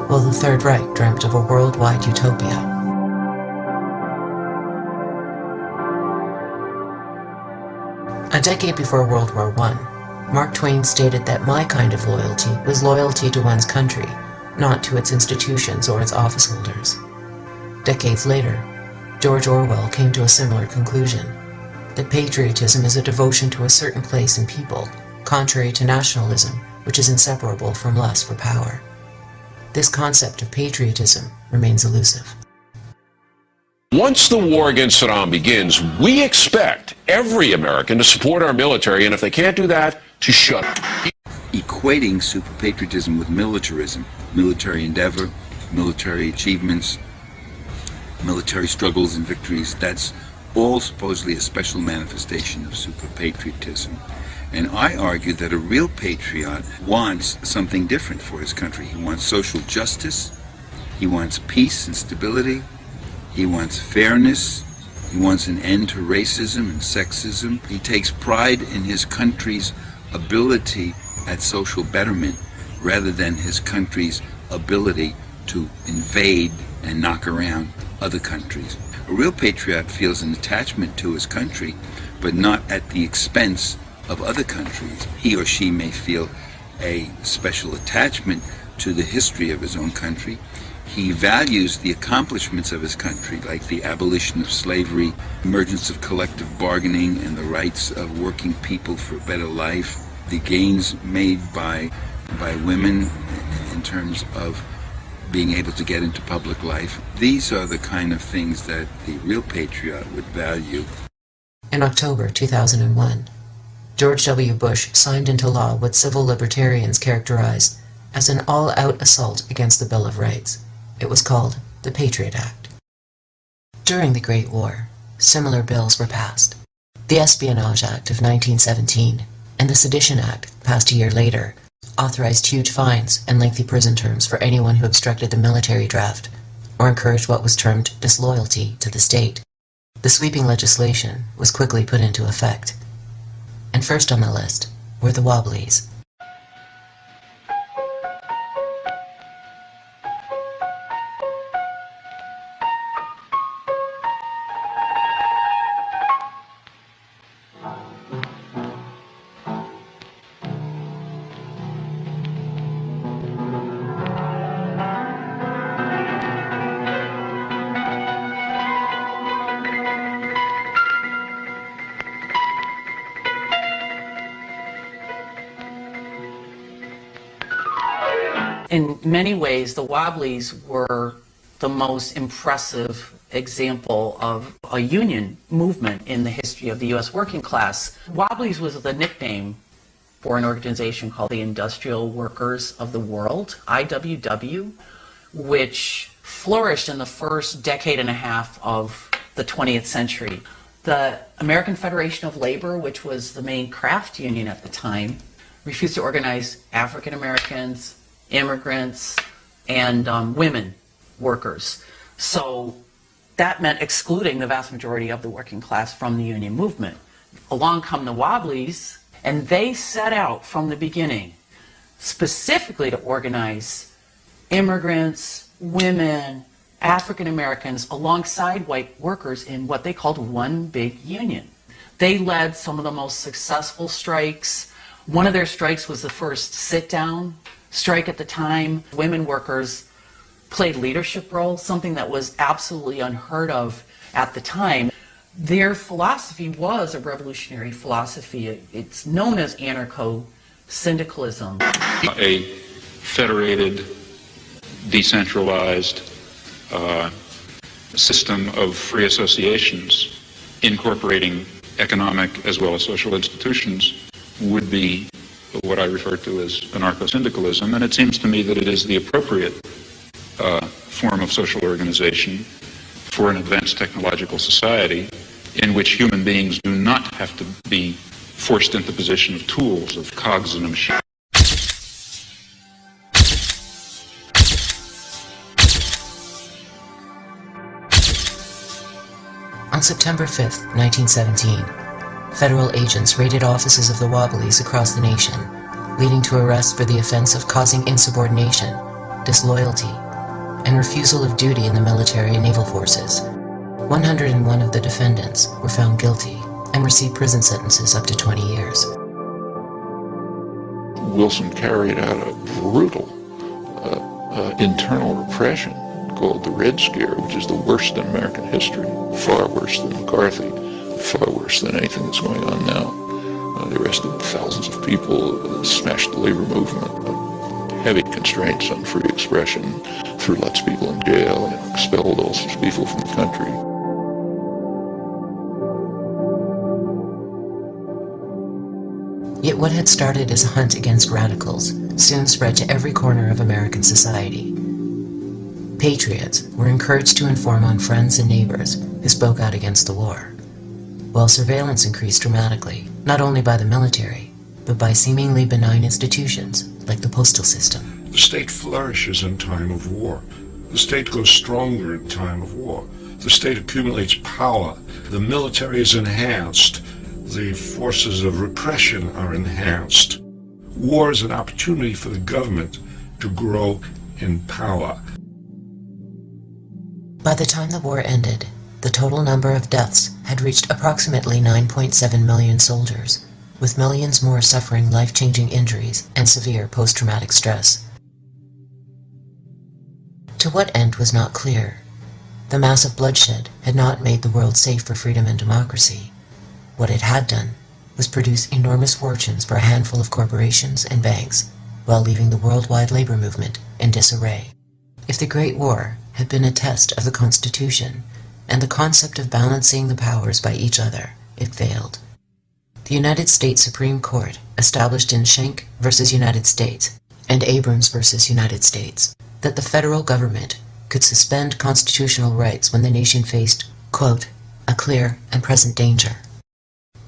while the Third Reich dreamt of a worldwide utopia. A decade before World War I, Mark Twain stated that my kind of loyalty was loyalty to one's country, not to its institutions or its office holders. Decades later, George Orwell came to a similar conclusion, that patriotism is a devotion to a certain place and people, contrary to nationalism, which is inseparable from lust for power. This concept of patriotism remains elusive.
Once the war against Saddam begins, we expect every American to support our military, and if they can't do that, to shut up.
Equating super patriotism with militarism, military endeavor, military achievements, military struggles and victories, that's all supposedly a special manifestation of super patriotism. And I argue that a real patriot wants something different for his country. He wants social justice, he wants peace and stability, he wants fairness, he wants an end to racism and sexism. He takes pride in his country's ability at social betterment rather than his country's ability to invade and knock around other countries. A real patriot feels an attachment to his country, but not at the expense of other countries. He or she may feel a special attachment to the history of his own country. He values the accomplishments of his country, like the abolition of slavery, emergence of collective bargaining, and the rights of working people for a better life, the gains made by women in terms of being able to get into public life. These are the kind of things that the real patriot would value.
In October 2001, George W. Bush signed into law what civil libertarians characterized as an all-out assault against the Bill of Rights. It was called the Patriot Act. During the Great War, similar bills were passed. The Espionage Act of 1917 and the Sedition Act, passed a year later, authorized huge fines and lengthy prison terms for anyone who obstructed the military draft or encouraged what was termed disloyalty to the state. The sweeping legislation was quickly put into effect. And first on the list were the Wobblies.
In many ways, the Wobblies were the most impressive example of a union movement in the history of the U.S. working class. Wobblies was the nickname for an organization called the Industrial Workers of the World, IWW, which flourished in the first decade and a half of the 20th century. The American Federation of Labor, which was the main craft union at the time, refused to organize African Americans, immigrants, and women workers. So that meant excluding the vast majority of the working class from the union movement. Along come the Wobblies, and they set out from the beginning specifically to organize immigrants, women, African Americans alongside white workers in what they called one big union. They led some of the most successful strikes. One of their strikes was the first sit-down strike at the time. Women workers played leadership roles, something that was absolutely unheard of at the time. Their philosophy was a revolutionary philosophy. It's known as anarcho-syndicalism.
A federated, decentralized system of free associations incorporating economic as well as social institutions would be what I refer to as anarcho-syndicalism, and it seems to me that it is the appropriate form of social organization for an advanced technological society in which human beings do not have to be forced into the position of tools, of cogs in a machine.
On September 5th, 1917, federal agents raided offices of the Wobblies across the nation, leading to arrests for the offense of causing insubordination, disloyalty, and refusal of duty in the military and naval forces. 101 of the defendants were found guilty and received prison sentences up to 20 years.
Wilson carried out a brutal internal repression called the Red Scare, which is the worst in American history, far worse than McCarthy, far worse than anything that's going on now. They arrested thousands of people, smashed the labor movement, heavy constraints on free expression, threw lots of people in jail, expelled all sorts of people from the country.
Yet what had started as a hunt against radicals soon spread to every corner of American society. Patriots were encouraged to inform on friends and neighbors who spoke out against the war, while surveillance increased dramatically, not only by the military, but by seemingly benign institutions like the postal system.
The state flourishes in time of war. The state grows stronger in time of war. The state accumulates power. The military is enhanced. The forces of repression are enhanced. War is an opportunity for the government to grow in power.
By the time the war ended, the total number of deaths had reached approximately 9.7 million soldiers, with millions more suffering life-changing injuries and severe post-traumatic stress. To what end was not clear. The massive bloodshed had not made the world safe for freedom and democracy. What it had done was produce enormous fortunes for a handful of corporations and banks, while leaving the worldwide labor movement in disarray. If the Great War had been a test of the Constitution and the concept of balancing the powers by each other, it failed. The United States Supreme Court, established in Schenck versus United States and Abrams versus United States, that the federal government could suspend constitutional rights when the nation faced, quote, a clear and present danger.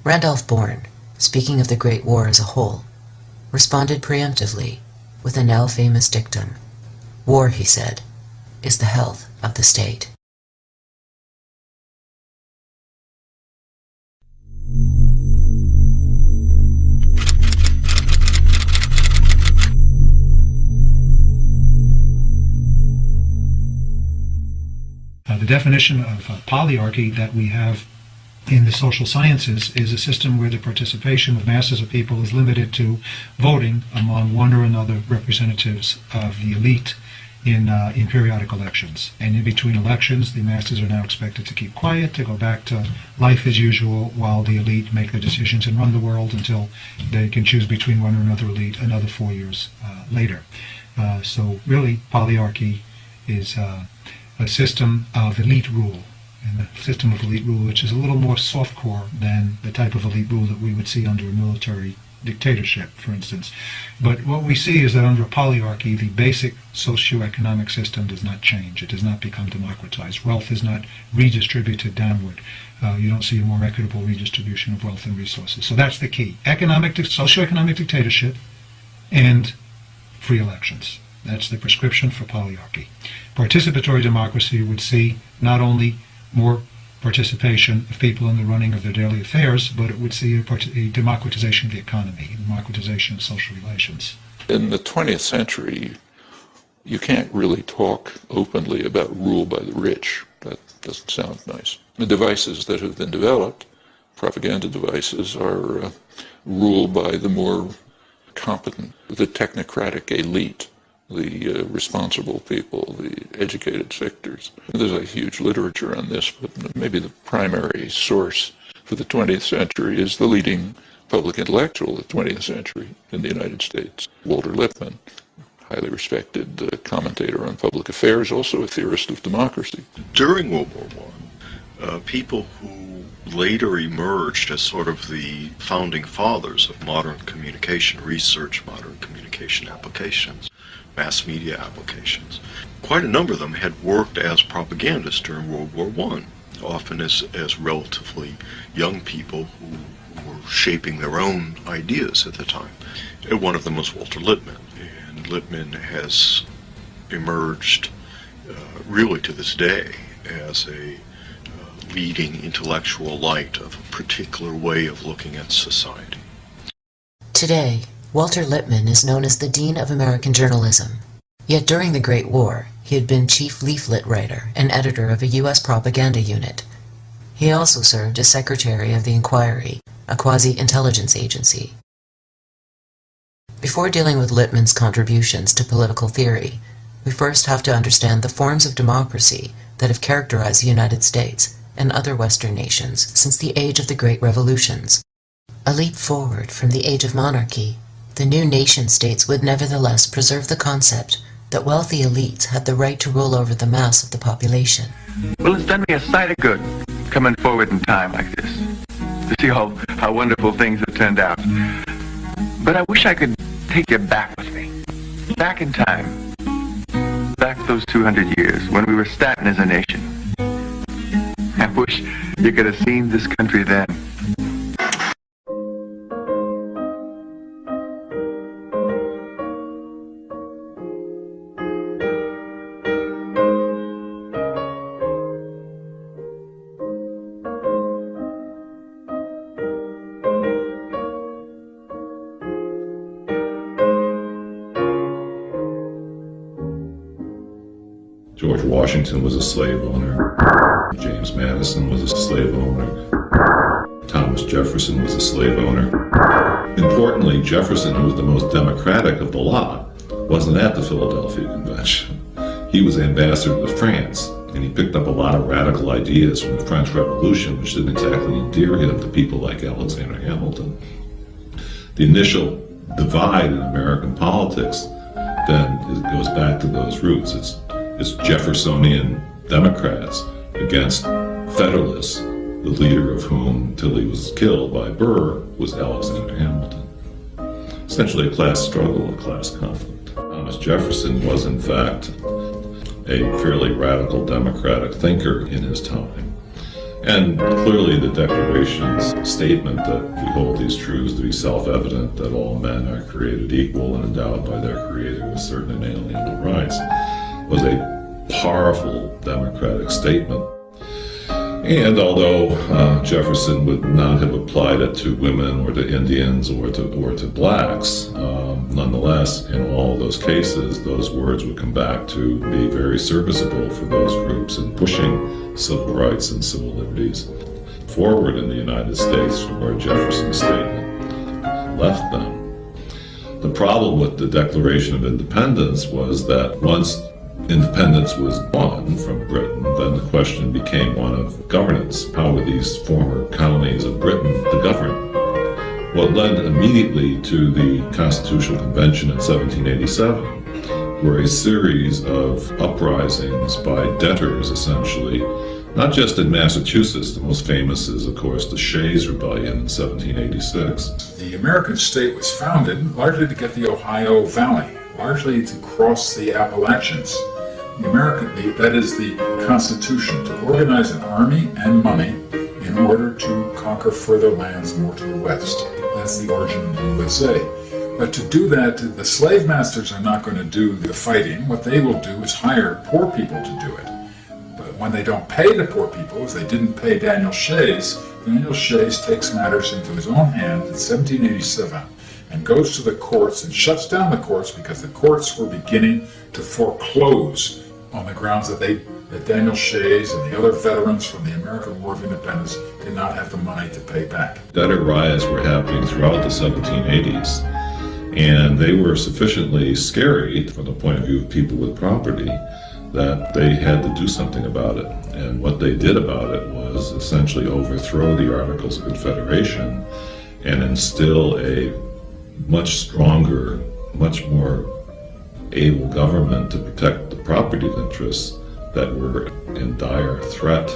Randolph Bourne, speaking of the Great War as a whole, responded preemptively with a now famous dictum. War, he said, is the health of the state.
The definition of polyarchy that we have in the social sciences is a system where the participation of masses of people is limited to voting among one or another representatives of the elite in periodic elections. And in between elections, the masses are now expected to keep quiet, to go back to life as usual, while the elite make the decisions and run the world until they can choose between one or another elite another 4 years later. So really, polyarchy is a system of elite rule, and a system of elite rule which is a little more softcore than the type of elite rule that we would see under a military dictatorship, for instance. But what we see is that under a polyarchy, the basic socioeconomic system does not change. It does not become democratized. Wealth is not redistributed downward. You don't see a more equitable redistribution of wealth and resources. So that's the key. Socioeconomic dictatorship and free elections. That's the prescription for polyarchy. Participatory democracy would see not only more participation of people in the running of their daily affairs, but it would see a democratization of the economy, a democratization of social relations.
In the 20th century, you can't really talk openly about rule by the rich. That doesn't sound nice. The devices that have been developed, propaganda devices, are ruled by the more competent, the technocratic elite, the responsible people, the educated sectors. There's a huge literature on this, but maybe the primary source for the 20th century is the leading public intellectual of the 20th century in the United States, Walter Lippmann, highly respected commentator on public affairs, also a theorist of democracy.
During World War I, people who later emerged as sort of the founding fathers of modern communication research, modern communication applications, mass media applications. Quite a number of them had worked as propagandists during World War I, often as relatively young people who were shaping their own ideas at the time. And one of them was Walter Lippmann, and Lippmann has emerged really to this day as a leading intellectual light of a particular way of looking at society.
Today, Walter Lippmann is known as the Dean of American Journalism. Yet during the Great War, he had been chief leaflet writer and editor of a U.S. propaganda unit. He also served as secretary of the Inquiry, a quasi-intelligence agency. Before dealing with Lippmann's contributions to political theory, we first have to understand the forms of democracy that have characterized the United States and other Western nations since the age of the Great Revolutions. A leap forward from the age of monarchy, the new nation-states would nevertheless preserve the concept that wealthy elites had the right to rule over the mass of the population.
Well, it's done me a sight of good coming forward in time like this, to see how wonderful things have turned out. But I wish I could take you back with me, back in time, back those 200 years when we were starting as a nation. I wish you could have seen this country then.
George Washington was a slave owner. James Madison was a slave owner. Thomas Jefferson was a slave owner. Importantly, Jefferson, who was the most democratic of the lot, wasn't at the Philadelphia Convention. He was ambassador to France, and he picked up a lot of radical ideas from the French Revolution, which didn't exactly endear him to people like Alexander Hamilton. The initial divide in American politics then goes back to those roots. It's Jeffersonian Democrats against Federalists, the leader of whom, till he was killed by Burr, was Alexander Hamilton. Essentially a class struggle, a class conflict. Thomas Jefferson was, in fact, a fairly radical democratic thinker in his time. And clearly the Declaration's statement that we hold these truths to be self-evident, that all men are created equal and endowed by their Creator with certain inalienable rights, was a powerful democratic statement. And although Jefferson would not have applied it to women or to Indians or to blacks, nonetheless, in all of those cases, those words would come back to be very serviceable for those groups in pushing civil rights and civil liberties forward in the United States from where Jefferson's statement left them. The problem with the Declaration of Independence was that once independence was won from Britain, then the question became one of governance. How were these former colonies of Britain to govern? What led immediately to the Constitutional Convention in 1787 were a series of uprisings by debtors, essentially, not just in Massachusetts. The most famous is, of course, the Shays Rebellion in 1786.
The American state was founded largely to get the Ohio Valley, largely to cross the Appalachians. That is the Constitution, to organize an army and money in order to conquer further lands more to the west. That's the origin of the USA. But to do that, the slave masters are not going to do the fighting. What they will do is hire poor people to do it. But when they don't pay the poor people, as they didn't pay Daniel Shays takes matters into his own hands in 1787 and goes to the courts and shuts down the courts because the courts were beginning to foreclose on the grounds that Daniel Shays and the other veterans from the American War of Independence did not have the money to pay back.
Debtor riots were happening throughout the 1780s, and they were sufficiently scary from the point of view of people with property that they had to do something about it. And what they did about it was essentially overthrow the Articles of Confederation and instill a much stronger, much more able government to protect the property interests that were in dire threat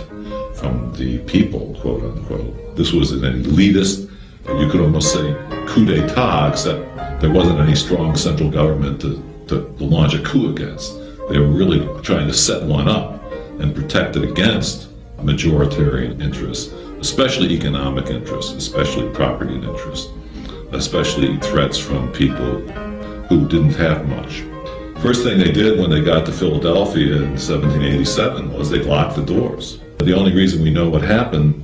from the people, quote unquote. This was an elitist, you could almost say coup d'etat, except there wasn't any strong central government to launch a coup against. They were really trying to set one up and protect it against majoritarian interests, especially economic interests, especially property interests, especially threats from people who didn't have much. First thing they did when they got to Philadelphia in 1787 was they locked the doors. The only reason we know what happened,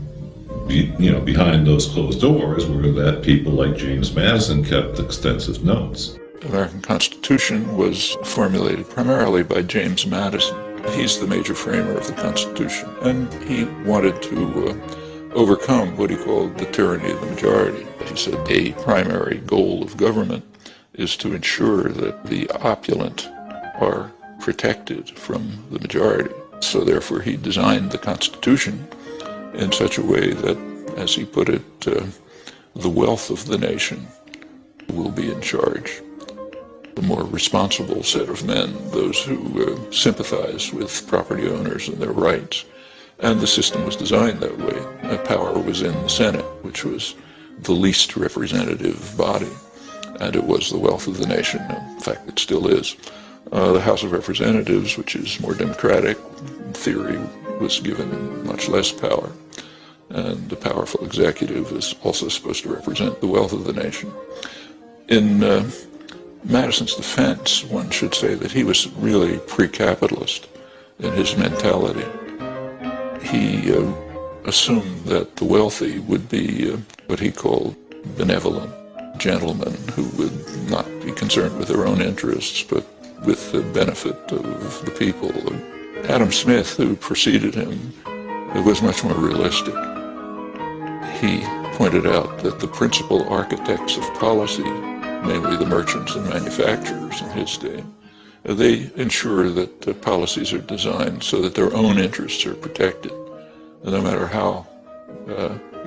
behind those closed doors were that people like James Madison kept extensive notes.
The American Constitution was formulated primarily by James Madison. He's the major framer of the Constitution, and he wanted to overcome what he called the tyranny of the majority. He said a primary goal of government is to ensure that the opulent are protected from the majority. So therefore he designed the Constitution in such a way that, as he put it, the wealth of the nation will be in charge. The more responsible set of men, those who sympathize with property owners and their rights. And the system was designed that way. Power was in the Senate, which was the least representative body, and it was the wealth of the nation. In fact, it still is. The House of Representatives, which is more democratic, in theory, was given much less power. And the powerful executive is also supposed to represent the wealth of the nation. In Madison's defense, one should say that he was really pre-capitalist in his mentality. He assumed that the wealthy would be what he called benevolent gentlemen who would not be concerned with their own interests, but with the benefit of the people. Adam Smith, who preceded him, was much more realistic. He pointed out that the principal architects of policy, namely the merchants and manufacturers in his day, they ensure that policies are designed so that their own interests are protected, no matter how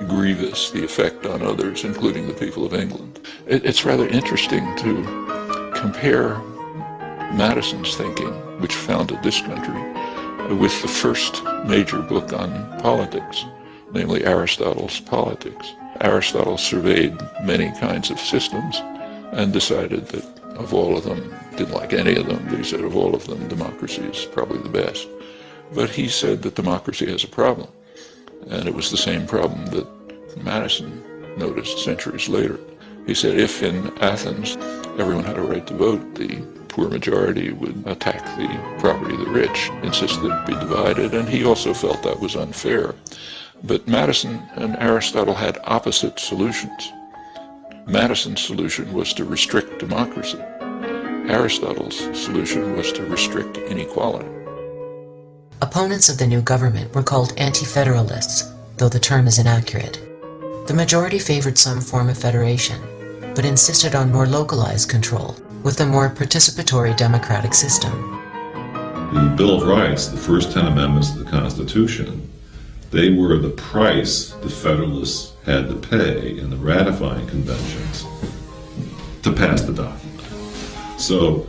grievous the effect on others, including the people of England. It's rather interesting to compare Madison's thinking, which founded this country, with the first major book on politics, namely Aristotle's Politics. Aristotle surveyed many kinds of systems and decided that of all of them, didn't like any of them, but he said of all of them, democracy is probably the best. But he said that democracy has a problem, and it was the same problem that Madison noticed centuries later. He said if in Athens everyone had a right to vote, the poor majority would attack the property of the rich, insist that it be divided, and he also felt that was unfair. But Madison and Aristotle had opposite solutions. Madison's solution was to restrict democracy. Aristotle's solution was to restrict inequality.
Opponents of the new government were called anti-federalists, though the term is inaccurate. The majority favored some form of federation, but insisted on more localized control, with a more participatory democratic system.
The Bill of Rights, the first 10 amendments to the Constitution, they were the price the Federalists had to pay in the ratifying conventions to pass the document. So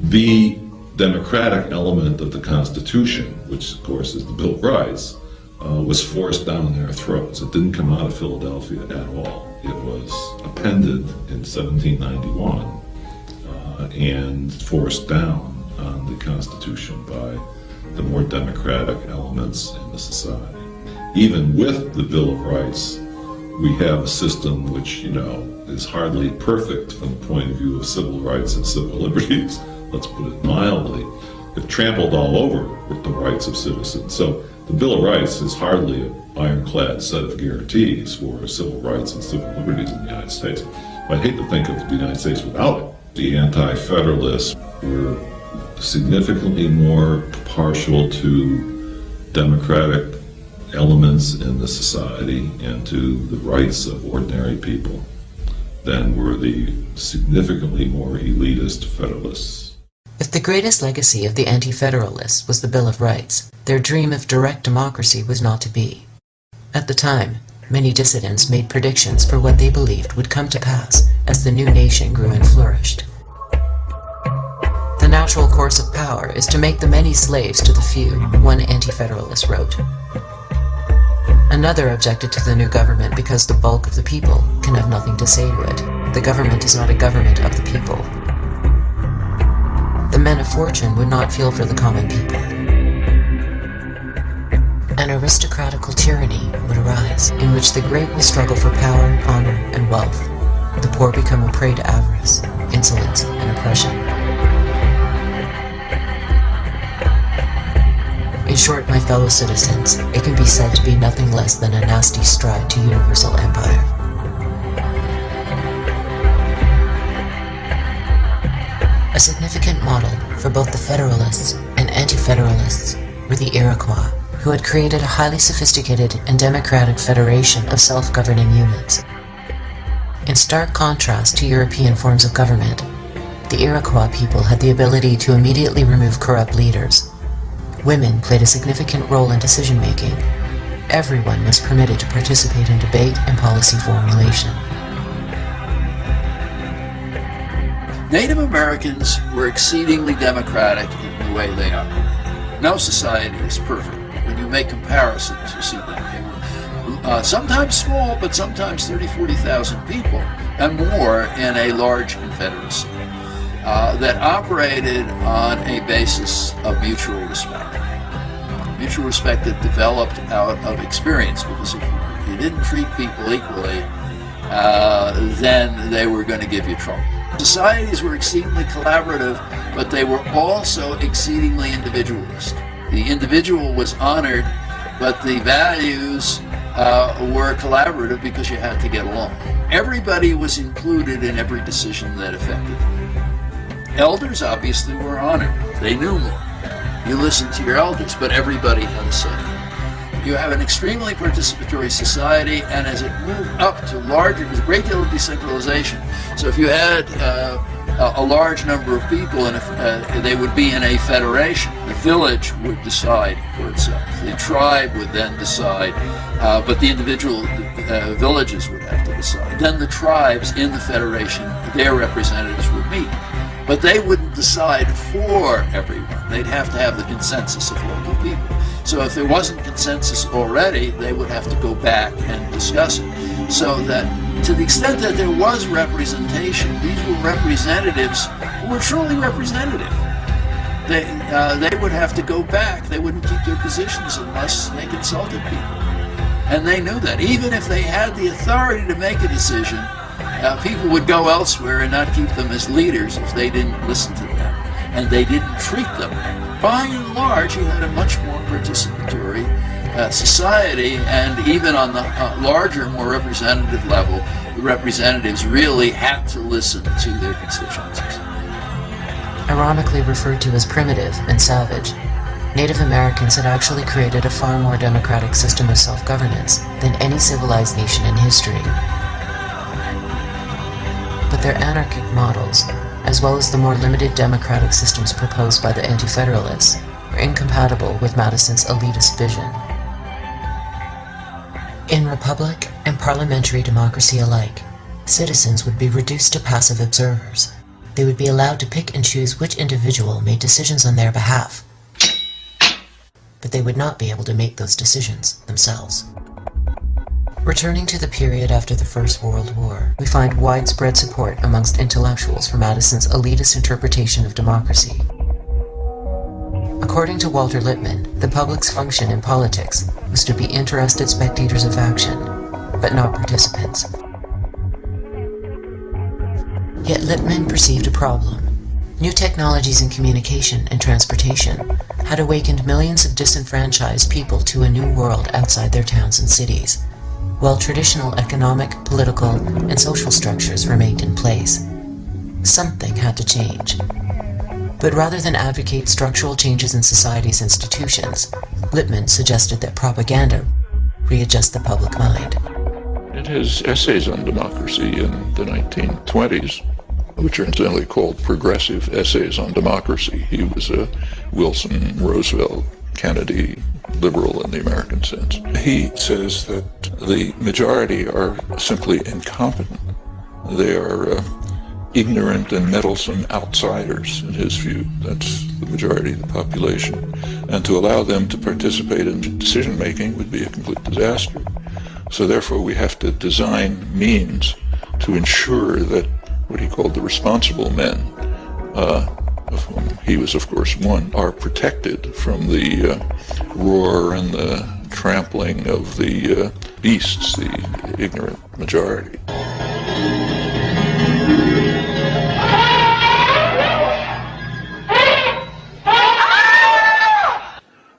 the democratic element of the Constitution, which of course is the Bill of Rights, was forced down their throats. It didn't come out of Philadelphia at all. It was appended in 1791 and forced down on the Constitution by the more democratic elements in the society. Even with the Bill of Rights, we have a system which, is hardly perfect from the point of view of civil rights and civil liberties. Let's put it mildly. It trampled all over with the rights of citizens. So the Bill of Rights is hardly an ironclad set of guarantees for civil rights and civil liberties in the United States. I'd hate to think of the United States without it. The anti-federalists were significantly more partial to democratic elements in the society and to the rights of ordinary people than were the significantly more elitist federalists.
If the greatest legacy of the anti-federalists was the Bill of Rights, their dream of direct democracy was not to be. At the time, many dissidents made predictions for what they believed would come to pass as the new nation grew and flourished. The natural course of power is to make the many slaves to the few, one anti-federalist wrote. Another objected to the new government because the bulk of the people can have nothing to say to it. The government is not a government of the people. The men of fortune would not feel for the common people. An aristocratical tyranny would arise, in which the great will struggle for power, honor, and wealth. The poor become a prey to avarice, insolence, and oppression. In short, my fellow citizens, it can be said to be nothing less than a nasty stride to universal empire. A significant model for both the Federalists and Anti-Federalists were the Iroquois, who had created a highly sophisticated and democratic federation of self-governing units. In stark contrast to European forms of government, The Iroquois people had the ability to immediately remove corrupt leaders. Women played a significant role in decision-making. Everyone was permitted to participate in debate and policy formulation.
Native Americans were exceedingly democratic in the way they are. No society is perfect. When you make comparisons, you see that they were sometimes small, but sometimes 30, 40,000 people and more in a large confederacy that operated on a basis of mutual respect. Mutual respect that developed out of experience, because if you didn't treat people equally, then they were going to give you trouble. Societies were exceedingly collaborative, but they were also exceedingly individualist. The individual was honored, but the values were collaborative because you had to get along. Everybody was included in every decision that affected them. Elders obviously were honored. They knew more. You listened to your elders, but everybody had a say. You have an extremely participatory society, and as it moved up to larger, there's a great deal of decentralization. So if you had a large number of people, and if they would be in a federation, the village would decide for itself. The tribe would then decide, but the individual villages would have to decide. Then the tribes in the federation, their representatives would meet. But they wouldn't decide for everyone. They'd have to have the consensus of local people. So if there wasn't consensus already, they would have to go back and discuss it. So that to the extent that there was representation, these were representatives who were truly representative. They would have to go back. They wouldn't keep their positions unless they consulted people. And they knew that. Even if they had the authority to make a decision, people would go elsewhere and not keep them as leaders if they didn't listen to them and they didn't treat them. By and large, you had a much more participatory society, and even on the larger, more representative level, the representatives really had to listen to their constituencies.
Ironically referred to as primitive and savage, Native Americans had actually created a far more democratic system of self-governance than any civilized nation in history. But their anarchic models, as well as the more limited democratic systems proposed by the Anti-Federalists, were incompatible with Madison's elitist vision. In republic and parliamentary democracy alike, citizens would be reduced to passive observers. They would be allowed to pick and choose which individual made decisions on their behalf, but they would not be able to make those decisions themselves. Returning to the period after the First World War, we find widespread support amongst intellectuals for Madison's elitist interpretation of democracy. According to Walter Lippmann, the public's function in politics was to be interested spectators of action, but not participants. Yet Lippmann perceived a problem. New technologies in communication and transportation had awakened millions of disenfranchised people to a new world outside their towns and cities, while traditional economic, political, and social structures remained in place. Something had to change. But rather than advocate structural changes in society's institutions, Lippmann suggested that propaganda readjust the public mind.
In his essays on democracy in the 1920s, which are incidentally called progressive essays on democracy, he was a Wilson, Roosevelt, Kennedy liberal in the American sense. He says that the majority are simply incompetent. They are ignorant and meddlesome outsiders, in his view. That's the majority of the population. And to allow them to participate in decision-making would be a complete disaster. So therefore we have to design means to ensure that what he called the responsible men, of whom he was of course one, are protected from the roar and the trampling of the beasts, the ignorant majority.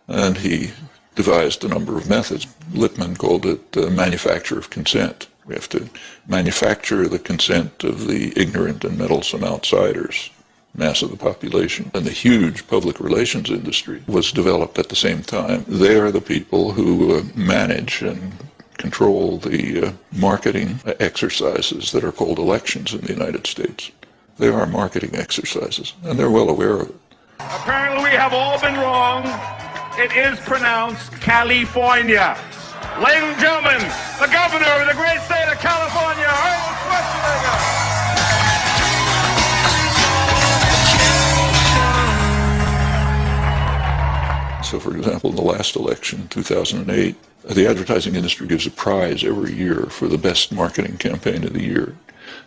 And he devised a number of methods. Lippmann called it manufacture of consent. We have to manufacture the consent of the ignorant and meddlesome outsiders, mass of the population. And the huge public relations industry was developed at the same time. They are the people who manage and control the marketing exercises that are called elections in the United States. They are marketing exercises, and they're well aware of it.
Apparently we have all been wrong. It is pronounced California. Ladies and gentlemen, the governor of the great state of California, Arnold Schwarzenegger.
So, for example, in the last election, 2008, the advertising industry gives a prize every year for the best marketing campaign of the year.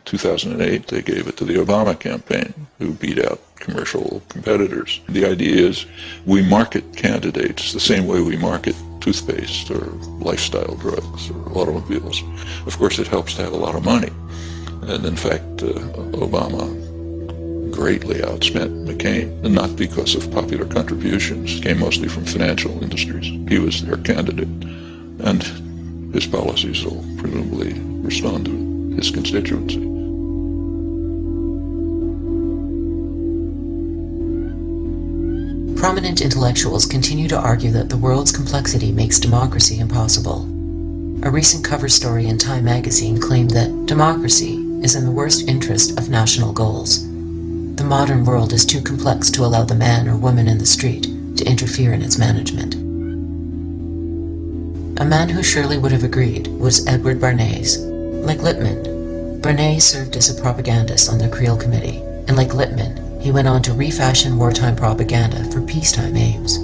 2008, they gave it to the Obama campaign, who beat out commercial competitors. The idea is we market candidates the same way we market toothpaste or lifestyle drugs or automobiles. Of course, it helps to have a lot of money. And in fact, Obama greatly outspent McCain, and not because of popular contributions. Came mostly from financial industries. He was their candidate, and his policies will presumably respond to his constituency.
Prominent intellectuals continue to argue that the world's complexity makes democracy impossible. A recent cover story in Time magazine claimed that democracy is in the worst interest of national goals. The modern world is too complex to allow the man or woman in the street to interfere in its management. A man who surely would have agreed was Edward Bernays. Like Lippmann, Bernays served as a propagandist on the Creel Committee, and like Lippmann, he went on to refashion wartime propaganda for peacetime aims.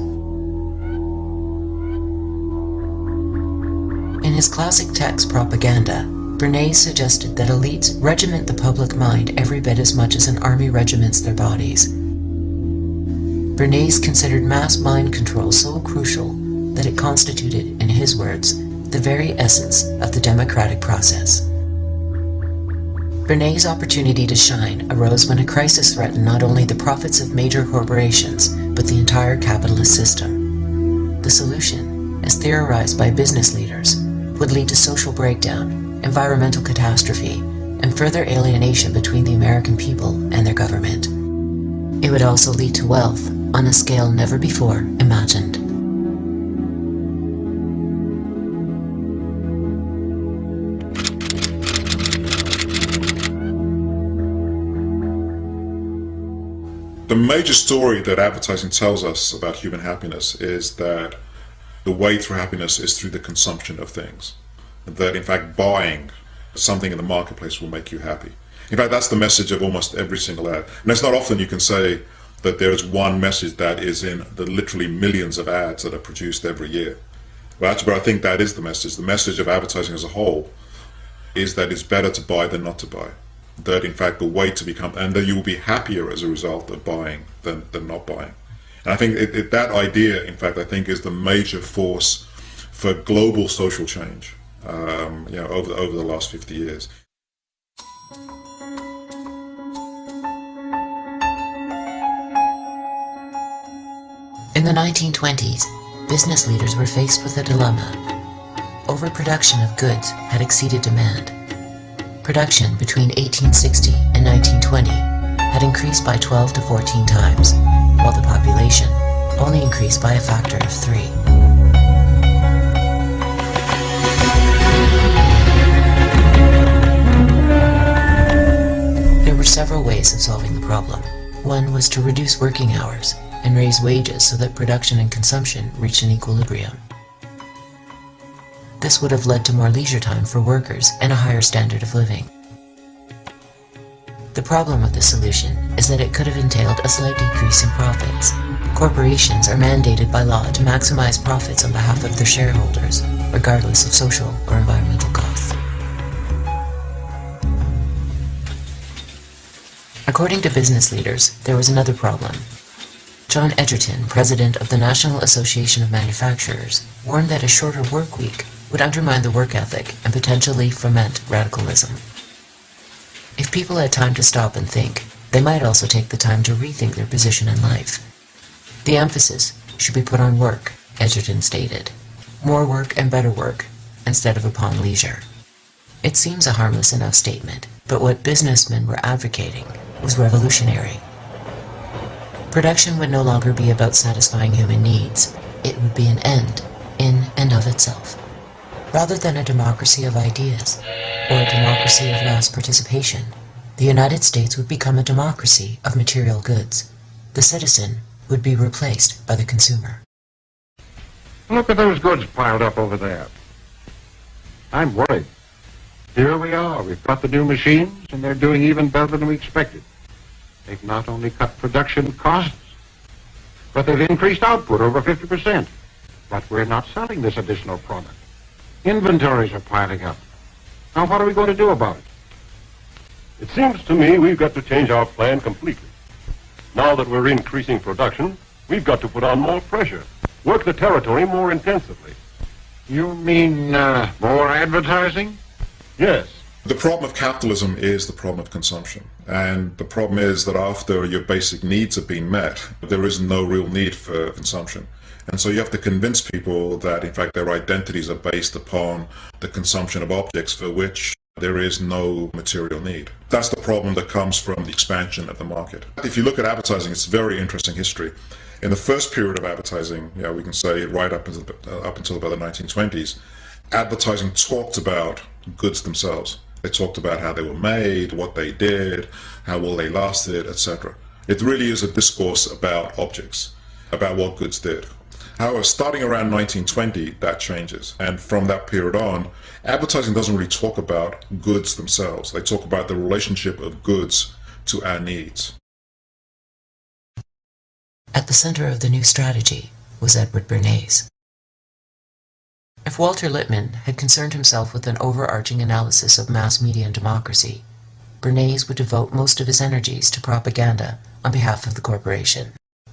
In his classic text Propaganda, Bernays suggested that elites regiment the public mind every bit as much as an army regiments their bodies. Bernays considered mass mind control so crucial that it constituted, in his words, the very essence of the democratic process. Bernays' opportunity to shine arose when a crisis threatened not only the profits of major corporations, but the entire capitalist system. The solution, as theorized by business leaders, would lead to social breakdown, environmental catastrophe, and further alienation between the American people and their government. It would also lead to wealth on a scale never before imagined.
The major story that advertising tells us about human happiness is that the way through happiness is through the consumption of things. That in fact buying something in the marketplace will make you happy. In fact, that's the message of almost every single ad. And it's not often you can say that there is one message that is in the literally millions of ads that are produced every year. But I think that is the message. The message of advertising as a whole is that it's better to buy than not to buy. That in fact the way to become, and that you will be happier as a result of buying than not buying. And I think that idea, in fact, I think is the major force for global social change. Over the last 50 years.
In the 1920s, business leaders were faced with a dilemma. Overproduction of goods had exceeded demand. Production between 1860 and 1920 had increased by 12 to 14 times, while the population only increased by a factor of 3. There were several ways of solving the problem. One was to reduce working hours and raise wages so that production and consumption reached an equilibrium. This would have led to more leisure time for workers and a higher standard of living. The problem with this solution is that it could have entailed a slight decrease in profits. Corporations are mandated by law to maximize profits on behalf of their shareholders, regardless of social or environmental costs. According to business leaders, there was another problem. John Egerton, president of the National Association of Manufacturers, warned that a shorter work week would undermine the work ethic and potentially foment radicalism. If people had time to stop and think, they might also take the time to rethink their position in life. The emphasis should be put on work, Egerton stated. More work and better work, instead of upon leisure. It seems a harmless enough statement, but what businessmen were advocating was revolutionary. Production would no longer be about satisfying human needs. It would be an end, in and of itself. Rather than a democracy of ideas, or a democracy of mass participation, The United States would become a democracy of material goods. The citizen would be replaced by the consumer.
Look at those goods piled up over there. I'm worried. Here we are. We've got the new machines, and they're doing even better than we expected. They've not only cut production costs, but they've increased output over 50%. But we're not selling this additional product. Inventories are piling up. Now, what are we going to do about it?
It seems to me we've got to change our plan completely. Now that we're increasing production, we've got to put on more pressure, work the territory more intensively.
You mean more advertising?
Yes.
The problem of capitalism is the problem of consumption. And the problem is that after your basic needs have been met, there is no real need for consumption. And so you have to convince people that, in fact, their identities are based upon the consumption of objects for which there is no material need. That's the problem that comes from the expansion of the market. If you look at advertising, it's a very interesting history. In the first period of advertising, we can say right up until about the 1920s, advertising talked about goods themselves. They talked about how they were made, what they did, how well they lasted, etc. It really is a discourse about objects, about what goods did. However, starting around 1920, that changes. And from that period on, advertising doesn't really talk about goods themselves. They talk about the relationship of goods to our needs.
At the center of the new strategy was Edward Bernays. If Walter Lippmann had concerned himself with an overarching analysis of mass media and democracy, Bernays would devote most of his energies to propaganda on behalf of the corporation.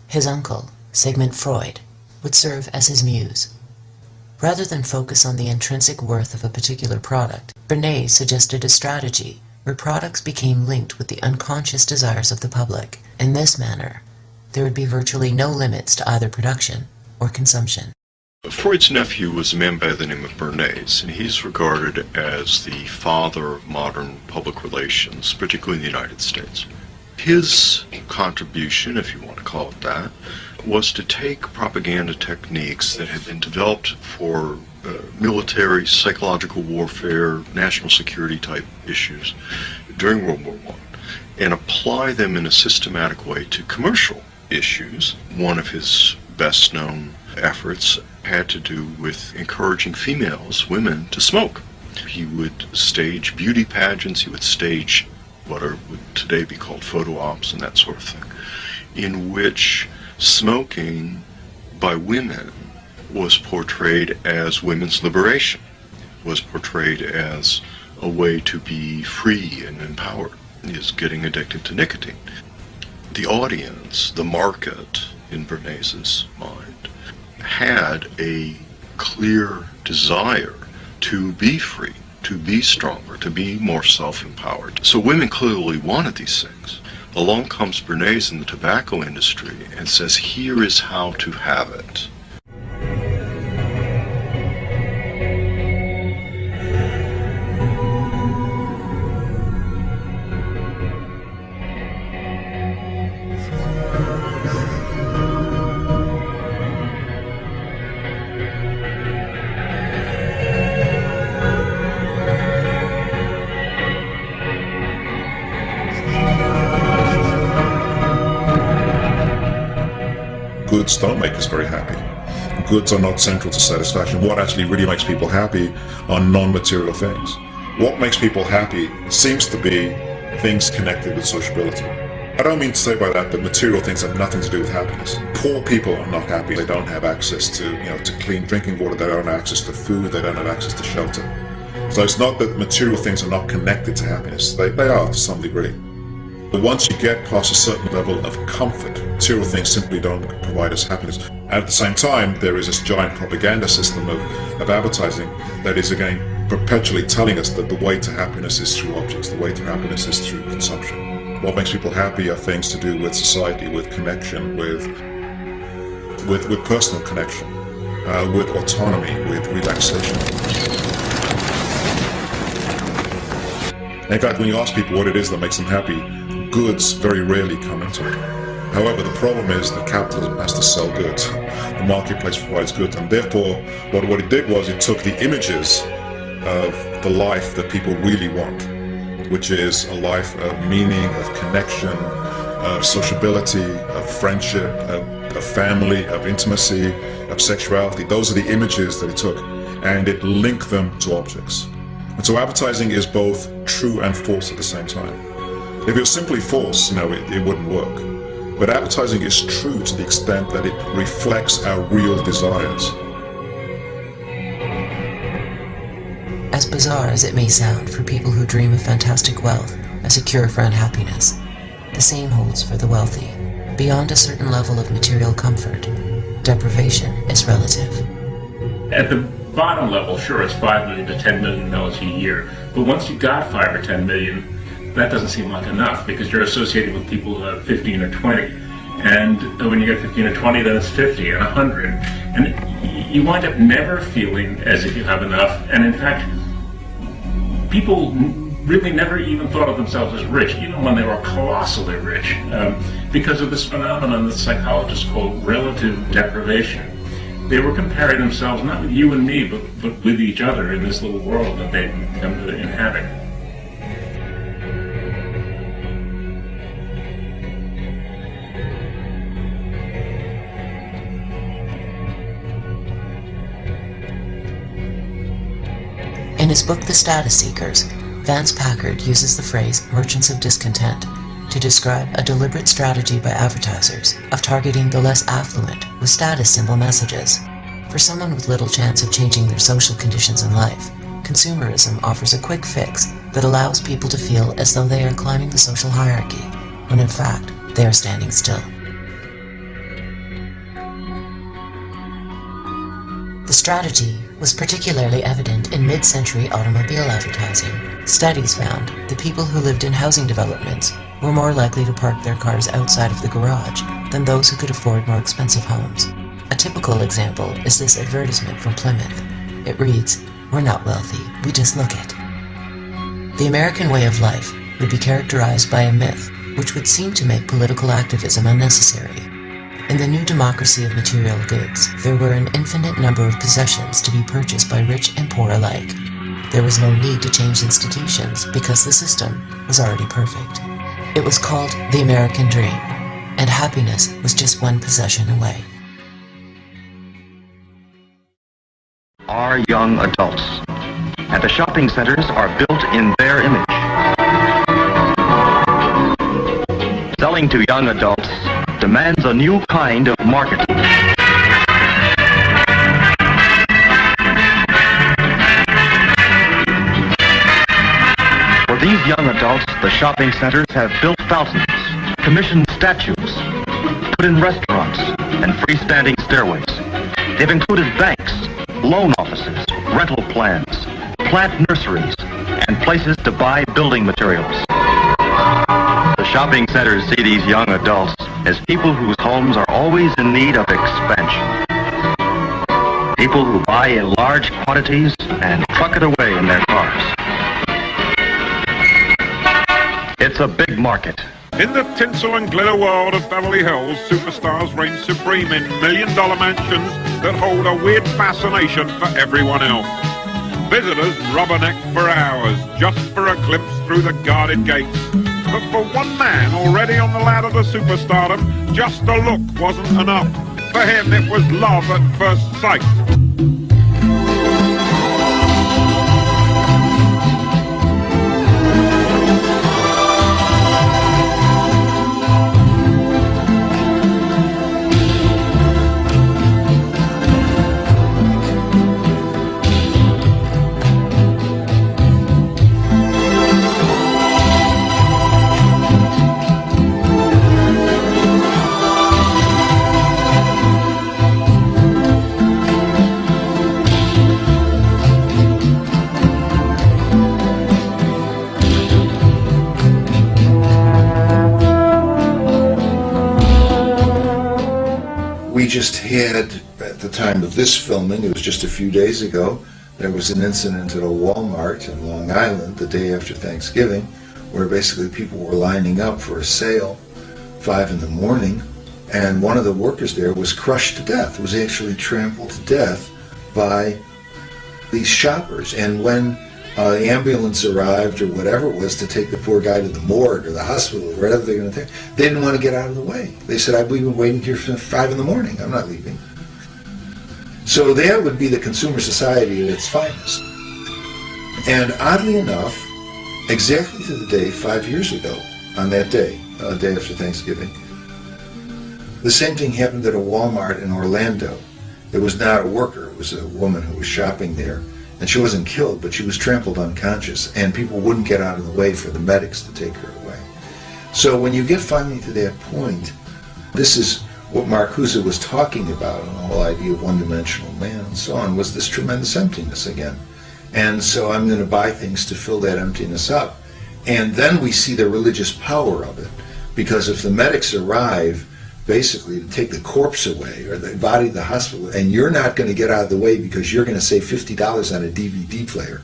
His uncle, Sigmund Freud, would serve as his muse. Rather than focus on the intrinsic worth of a particular product, Bernays suggested a strategy where products became linked with the unconscious desires of the public. In this manner, there would be virtually no limits to either production or consumption.
Freud's nephew was a man by the name of Bernays, and he's regarded as the father of modern public relations, particularly in the United States. His contribution, if you want to call it that, was to take propaganda techniques that had been developed for military, psychological warfare, national security type issues during World War I, and apply them in a systematic way to commercial issues. One of his best known efforts had to do with encouraging women to smoke. He would stage beauty pageants, he would stage what would today be called photo ops and that sort of thing, in which smoking by women was portrayed as women's liberation, was portrayed as a way to be free and empowered, is getting addicted to nicotine. The audience, the market, in Bernays' mind, had a clear desire to be free, to be stronger, to be more self-empowered. So women clearly wanted these things. Along comes Bernays in the tobacco industry and says, here is how to have it.
Goods don't make us very happy. Goods are not central to satisfaction. What actually really makes people happy are non-material things. What makes people happy seems to be things connected with sociability. I don't mean to say by that material things have nothing to do with happiness. Poor people are not happy. They don't have access to clean drinking water. They don't have access to food. They don't have access to shelter. So it's not that material things are not connected to happiness. They are to some degree. But once you get past a certain level of comfort, material things simply don't provide us happiness. At the same time, there is this giant propaganda system of advertising that is, again, perpetually telling us that the way to happiness is through objects, the way to happiness is through consumption. What makes people happy are things to do with society, with connection, with personal connection, with autonomy, with relaxation. In fact, when you ask people what it is that makes them happy, goods very rarely come into it. However, the problem is that capitalism has to sell goods. The marketplace provides goods, and therefore what it did was it took the images of the life that people really want, which is a life of meaning, of connection, of sociability, of friendship, of family, of intimacy, of sexuality. Those are the images that it took, and it linked them to objects. And so advertising is both true and false at the same time. If it was simply false, it wouldn't work. But advertising is true to the extent that it reflects our real desires.
As bizarre as it may sound for people who dream of fantastic wealth as a cure for unhappiness, the same holds for the wealthy. Beyond a certain level of material comfort, deprivation is relative.
At the bottom level, sure, it's $5 million to $10 million a year. But once you got 5 or 10 million, that doesn't seem like enough because you're associated with people who have 15 or 20. And when you get 15 or 20, then it's 50 and 100. And you wind up never feeling as if you have enough. And in fact, people really never even thought of themselves as rich, even when they were colossally rich, because of this phenomenon that psychologists call relative deprivation. They were comparing themselves not with you and me, but with each other in this little world that they come to inhabit.
In his book The Status Seekers, Vance Packard uses the phrase merchants of discontent to describe a deliberate strategy by advertisers of targeting the less affluent with status symbol messages. For someone with little chance of changing their social conditions in life, consumerism offers a quick fix that allows people to feel as though they are climbing the social hierarchy, when in fact they are standing still. The strategy was particularly evident in mid-century automobile advertising. Studies found that people who lived in housing developments were more likely to park their cars outside of the garage than those who could afford more expensive homes. A typical example is this advertisement from Plymouth. It reads, "We're not wealthy, we just look it." The American way of life would be characterized by a myth which would seem to make political activism unnecessary. In the new democracy of material goods, there were an infinite number of possessions to be purchased by rich and poor alike. There was no need to change institutions because the system was already perfect. It was called the American Dream, and happiness was just one possession away.
Our young adults, and the shopping centers are built in their image. Selling to young adults demands a new kind of marketing. For these young adults, the shopping centers have built fountains, commissioned statues, put in restaurants, and freestanding stairways. They've included banks, loan offices, rental plans, plant nurseries, and places to buy building materials. The shopping centers see these young adults as people whose homes are always in need of expansion. People who buy in large quantities and truck it away in their cars. It's a big market.
In the tinsel and glitter world of Beverly Hills, superstars reign supreme in million-dollar mansions that hold a weird fascination for everyone else. Visitors rubberneck for hours just for a glimpse through the guarded gates. But for one man already on the ladder to superstardom, just a look wasn't enough. For him, it was love at first sight.
We just had, at the time of this filming, it was just a few days ago, there was an incident at a Walmart in Long Island the day after Thanksgiving where basically people were lining up for a sale, 5 in the morning, and one of the workers there was crushed to death, was actually trampled to death by these shoppers. And when The ambulance arrived or whatever it was to take the poor guy to the morgue or the hospital or wherever they're going to take. They didn't want to get out of the way. They said, we've been waiting here since 5 in the morning. I'm not leaving. So that would be the consumer society at its finest. And oddly enough, exactly to the day 5 years ago, on that day, day after Thanksgiving, the same thing happened at a Walmart in Orlando. It was not a worker, it was a woman who was shopping there. And she wasn't killed, but she was trampled unconscious, and people wouldn't get out of the way for the medics to take her away. So when you get finally to that point, this is what Marcuse was talking about, and the whole idea of one-dimensional man and so on, was this tremendous emptiness again. And so I'm going to buy things to fill that emptiness up. And then we see the religious power of it, because if the medics arrive basically to take the corpse away or the body of the hospital, and you're not going to get out of the way because you're going to save $50 on a DVD player,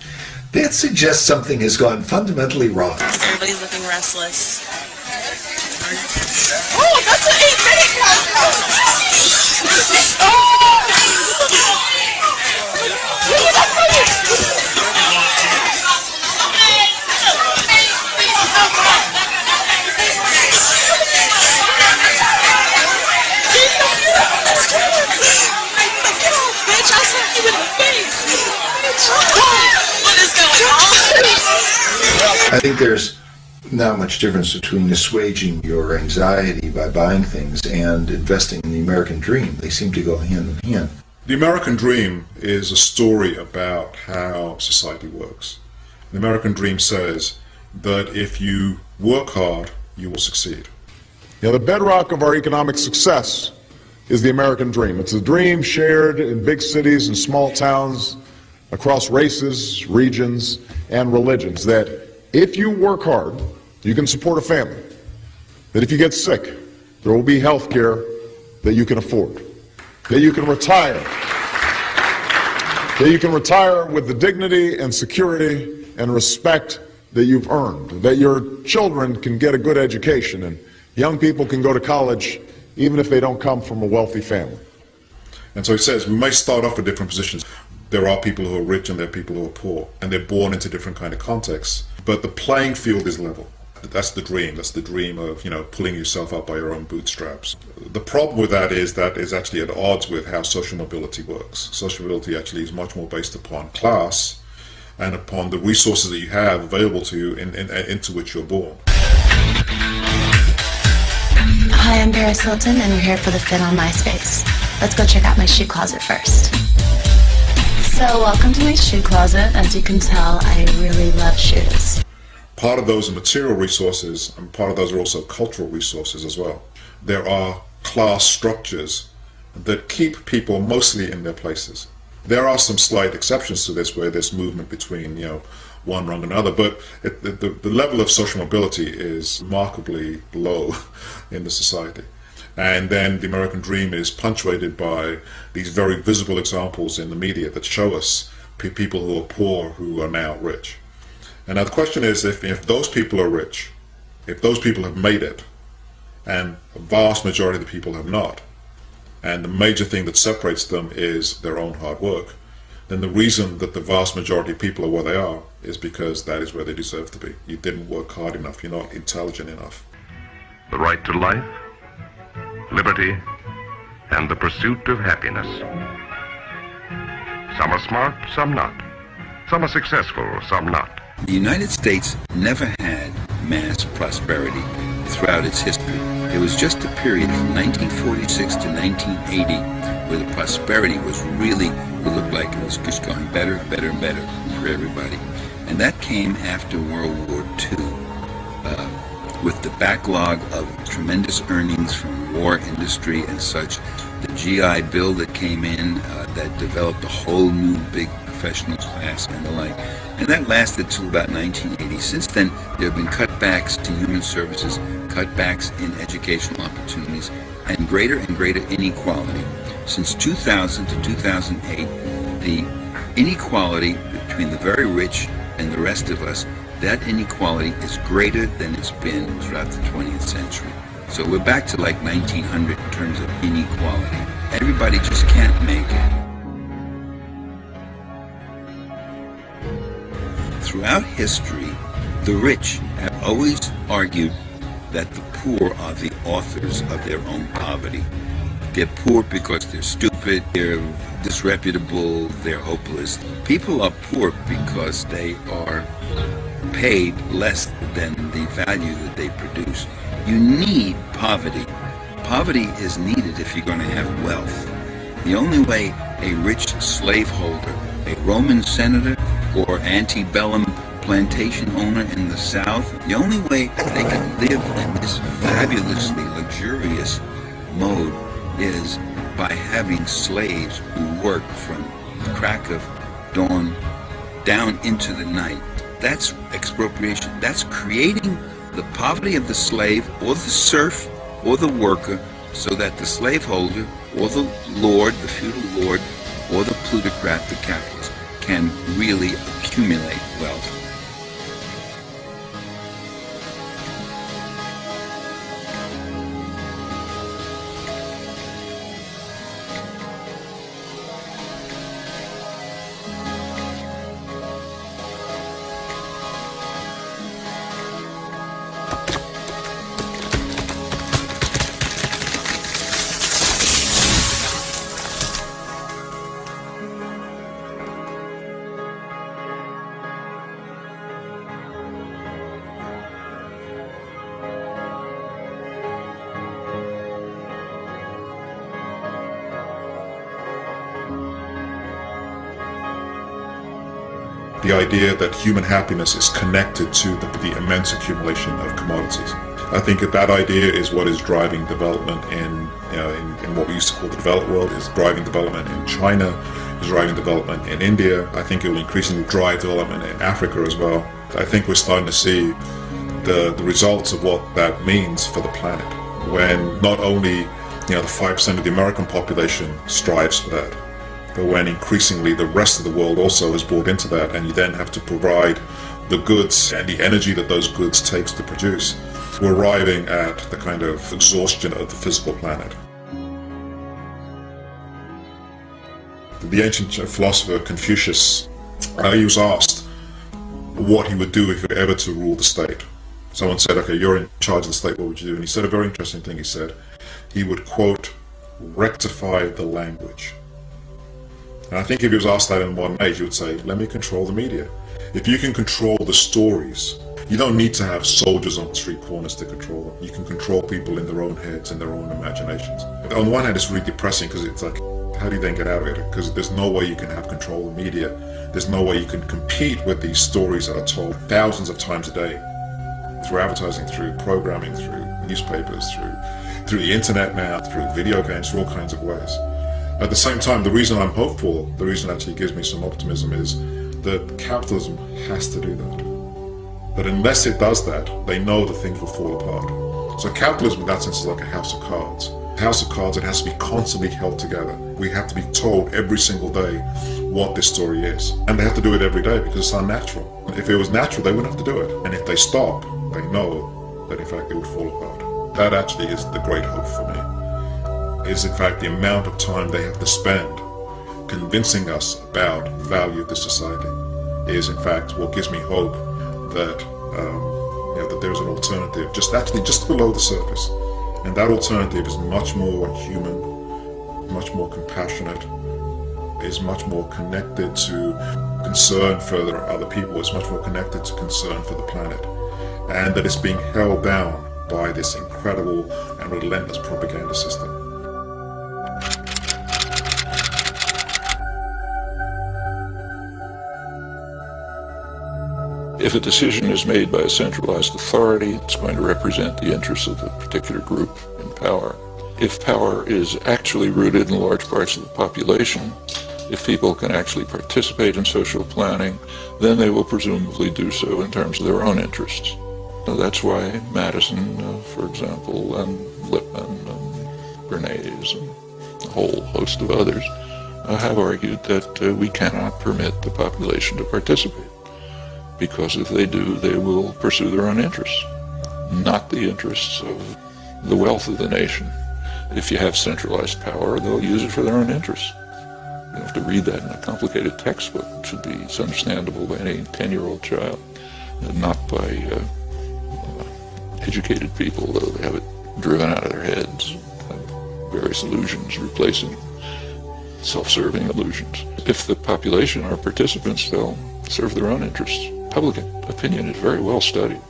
that suggests something has gone fundamentally wrong.
Everybody's looking restless. Oh, that's an 8-minute countdown!
I think there's not much difference between assuaging your anxiety by buying things and investing in the American dream. They seem to go hand in hand.
The American dream is a story about how society works. The American dream says that if you work hard, you will succeed.
You know, the bedrock of our economic success is the American dream. It's a dream shared in big cities and small towns across races, regions, and religions, that if you work hard, you can support a family. That if you get sick, there will be health care that you can afford. That you can retire. That you can retire with the dignity and security and respect that you've earned. That your children can get a good education and young people can go to college even if they don't come from a wealthy family.
And so he says we may start off with different positions. There are people who are rich and there are people who are poor, and they're born into different kind of contexts. But the playing field is level. That's the dream. That's the dream of, pulling yourself up by your own bootstraps. The problem with that is actually at odds with how social mobility works. Social mobility actually is much more based upon class and upon the resources that you have available to you into which you're born.
Hi, I'm Paris Hilton, and you're here for the fit on MySpace. Let's go check out my shoe closet first. So, welcome to my shoe closet. As you can tell, I really love shoes.
Part of those are material resources, and part of those are also cultural resources as well. There are class structures that keep people mostly in their places. There are some slight exceptions to this where there's movement between, one rung and another, but the level of social mobility is remarkably low in the society. And then the American dream is punctuated by these very visible examples in the media that show us people who are poor who are now rich. And now the question is, if those people are rich, if those people have made it, and a vast majority of the people have not, and the major thing that separates them is their own hard work, then the reason that the vast majority of people are where they are is because that is where they deserve to be. You didn't work hard enough. You're not intelligent enough.
The right to life, liberty, and the pursuit of happiness. Some are smart, some not. Some are successful, some not.
The United States never had mass prosperity throughout its history. There was just a period from 1946 to 1980 where the prosperity was really, it looked like it was just going better, better, and better for everybody. And that came after World War II. With the backlog of tremendous earnings from war industry and such, the GI Bill that came in that developed a whole new big professional class and the like. And that lasted till about 1980. Since then, there have been cutbacks to human services, cutbacks in educational opportunities, and greater inequality. Since 2000 to 2008, the inequality between the very rich and the rest of us, that inequality is greater than it's been throughout the 20th century. So we're back to like 1900 in terms of inequality. Everybody just can't make it. throughout history, the rich have always argued that the poor are the authors of their own poverty. They're poor because they're stupid, they're disreputable, they're hopeless. People are poor because they are paid less than the value that they produce. You need poverty. Poverty is needed if you're going to have wealth. The only way a rich slaveholder, a Roman senator, or antebellum plantation owner in the South, the only way they can live in this fabulously luxurious mode is by having slaves who work from the crack of dawn down into the night. That's expropriation. That's creating the poverty of the slave or the serf or the worker so that the slaveholder or the lord, the feudal lord, or the plutocrat, the capitalist, can really accumulate wealth.
The idea that human happiness is connected to the immense accumulation of commodities. I think that idea is what is driving development in what we used to call the developed world, is driving development in China, is driving development in India. I think it will increasingly drive development in Africa as well. I think we're starting to see the results of what that means for the planet, when not only the 5% of the American population strives for that, but when increasingly the rest of the world also is bought into that, and you then have to provide the goods and the energy that those goods takes to produce, we're arriving at the kind of exhaustion of the physical planet. The ancient philosopher Confucius, he was asked what he would do if he were ever to rule the state. Someone said, okay, you're in charge of the state, what would you do? And he said a very interesting thing. He said he would, quote, rectify the language. And I think if he was asked that in modern age, he would say, let me control the media. If you can control the stories, you don't need to have soldiers on street corners to control them. You can control people in their own heads and their own imaginations. On one hand, it's really depressing because it's like, how do you then get out of it? Because there's no way you can have control of media. There's no way you can compete with these stories that are told thousands of times a day through advertising, through programming, through newspapers, through the internet now, through video games, through all kinds of ways. At the same time, the reason I'm hopeful, the reason actually gives me some optimism is that capitalism has to do that. But unless it does that, they know that things will fall apart. So capitalism in that sense is like a house of cards. A house of cards, it has to be constantly held together. We have to be told every single day what this story is. And they have to do it every day because it's unnatural. If it was natural, they wouldn't have to do it. And if they stop, they know that in fact it would fall apart. That actually is the great hope for me. Is in fact the amount of time they have to spend convincing us about the value of this society is in fact what gives me hope that that there's an alternative just below the surface, and that alternative is much more human, much more compassionate, is much more connected to concern for other people, is much more connected to concern for the planet, and that it's being held down by this incredible and relentless propaganda system.
If a decision is made by a centralized authority, it's going to represent the interests of a particular group in power. If power is actually rooted in large parts of the population, if people can actually participate in social planning, then they will presumably do so in terms of their own interests. So that's why Madison, for example, and Lippmann, and Bernays, and a whole host of others have argued that we cannot permit the population to participate. Because if they do, they will pursue their own interests, not the interests of the wealth of the nation. If you have centralized power, they'll use it for their own interests. don't have to read that in a complicated textbook. It should be understandable by any 10-year-old child, and not by educated people, though they have it driven out of their heads. Various illusions replacing self-serving illusions. If the population are participants, they'll serve their own interests. Public opinion is very well studied,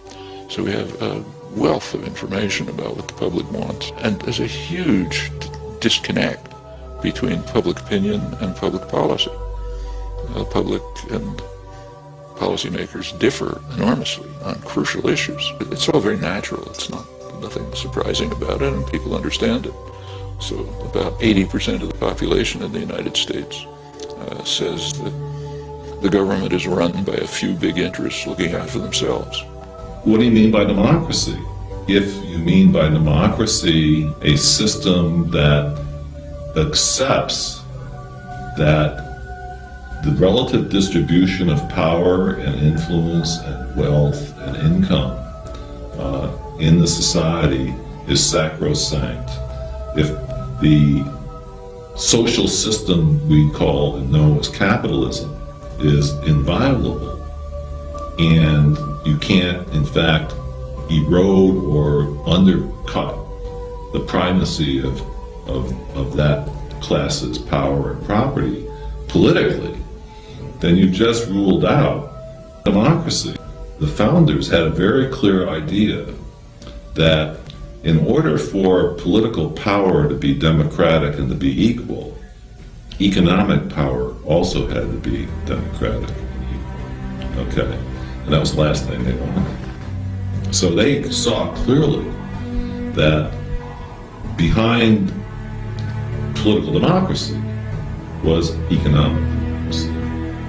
so we have a wealth of information about what the public wants. And there's a huge disconnect between public opinion and public policy. The public and policymakers differ enormously on crucial issues. It's all very natural. It's nothing surprising about it, and people understand it. So about 80% of the population in the United States says that the government is run by a few big interests looking out for themselves.
What do you mean by democracy? If you mean by democracy a system that accepts that the relative distribution of power and influence and wealth and income in the society is sacrosanct. If the social system we call and know as capitalism is inviolable, and you can't, in fact, erode or undercut the primacy of that class's power and property politically, then you just ruled out democracy. The founders had a very clear idea that in order for political power to be democratic and to be equal, economic power also had to be democratic and equal. Okay? And that was the last thing they wanted. So they saw clearly that behind political democracy was economic democracy.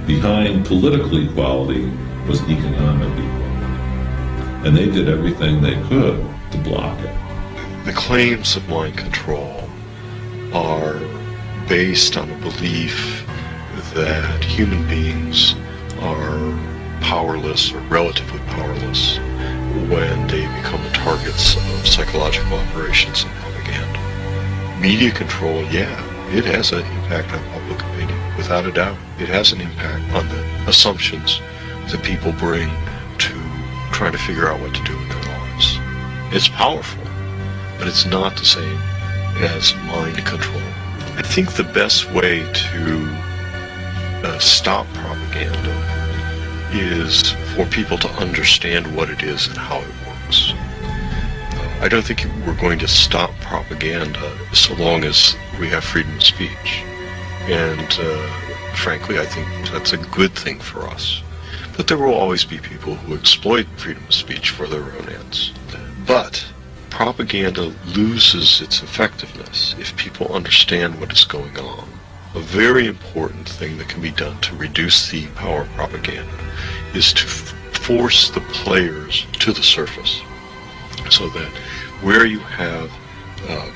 Behind political equality was economic equality. And they did everything they could to block it.
The claims of mind control are based on a belief that human beings are powerless or relatively powerless when they become the targets of psychological operations and propaganda. Media control, yeah, it has an impact on public opinion, without a doubt. It has an impact on the assumptions that people bring to trying to figure out what to do with their lives. It's powerful, but it's not the same as mind control. I think the best way to stop propaganda is for people to understand what it is and how it works. I don't think we're going to stop propaganda so long as we have freedom of speech. And frankly, I think that's a good thing for us. But there will always be people who exploit freedom of speech for their own ends. But propaganda loses its effectiveness if people understand what is going on. A very important thing that can be done to reduce the power of propaganda is to force the players to the surface, so that where you have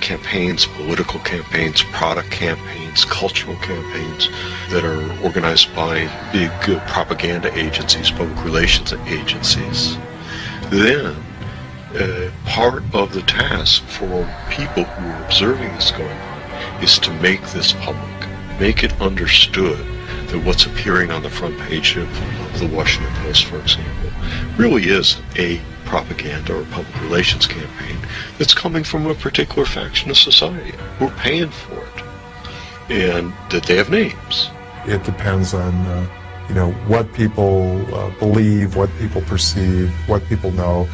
campaigns, political campaigns, product campaigns, cultural campaigns that are organized by big propaganda agencies, public relations agencies, then part of the task for people who are observing this going on is to make this public, make it understood that what's appearing on the front page of the Washington Post, for example, really is a propaganda or public relations campaign that's coming from a particular faction of society who are paying for it, and that they have names.
It depends on what people believe, what people perceive, what people know.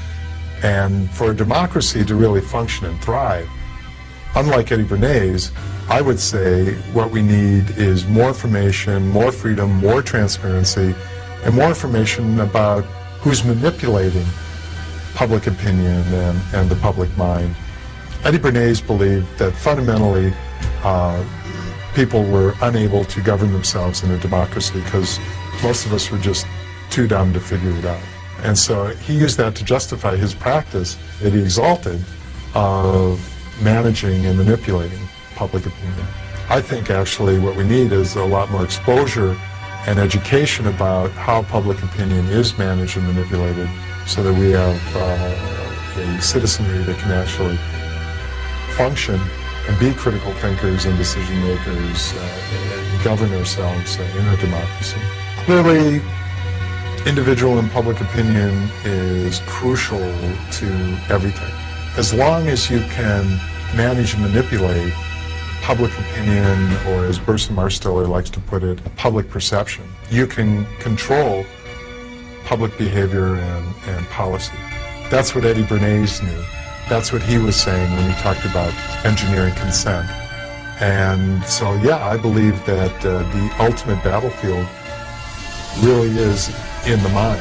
And for a democracy to really function and thrive, unlike Eddie Bernays, I would say what we need is more information, more freedom, more transparency, and more information about who's manipulating public opinion and the public mind. Eddie Bernays believed that fundamentally people were unable to govern themselves in a democracy because most of us were just too dumb to figure it out. And so he used that to justify his practice that he exalted of managing and manipulating public opinion. I think actually what we need is a lot more exposure and education about how public opinion is managed and manipulated, so that we have a citizenry that can actually function and be critical thinkers and decision makers and govern ourselves in a democracy. Clearly, individual and public opinion is crucial to everything. As long as you can manage and manipulate public opinion, or as Burson Marsteller likes to put it, public perception, you can control public behavior and policy. That's what Eddie Bernays knew. That's what he was saying when he talked about engineering consent. And so, yeah, I believe that the ultimate battlefield really is in the mind.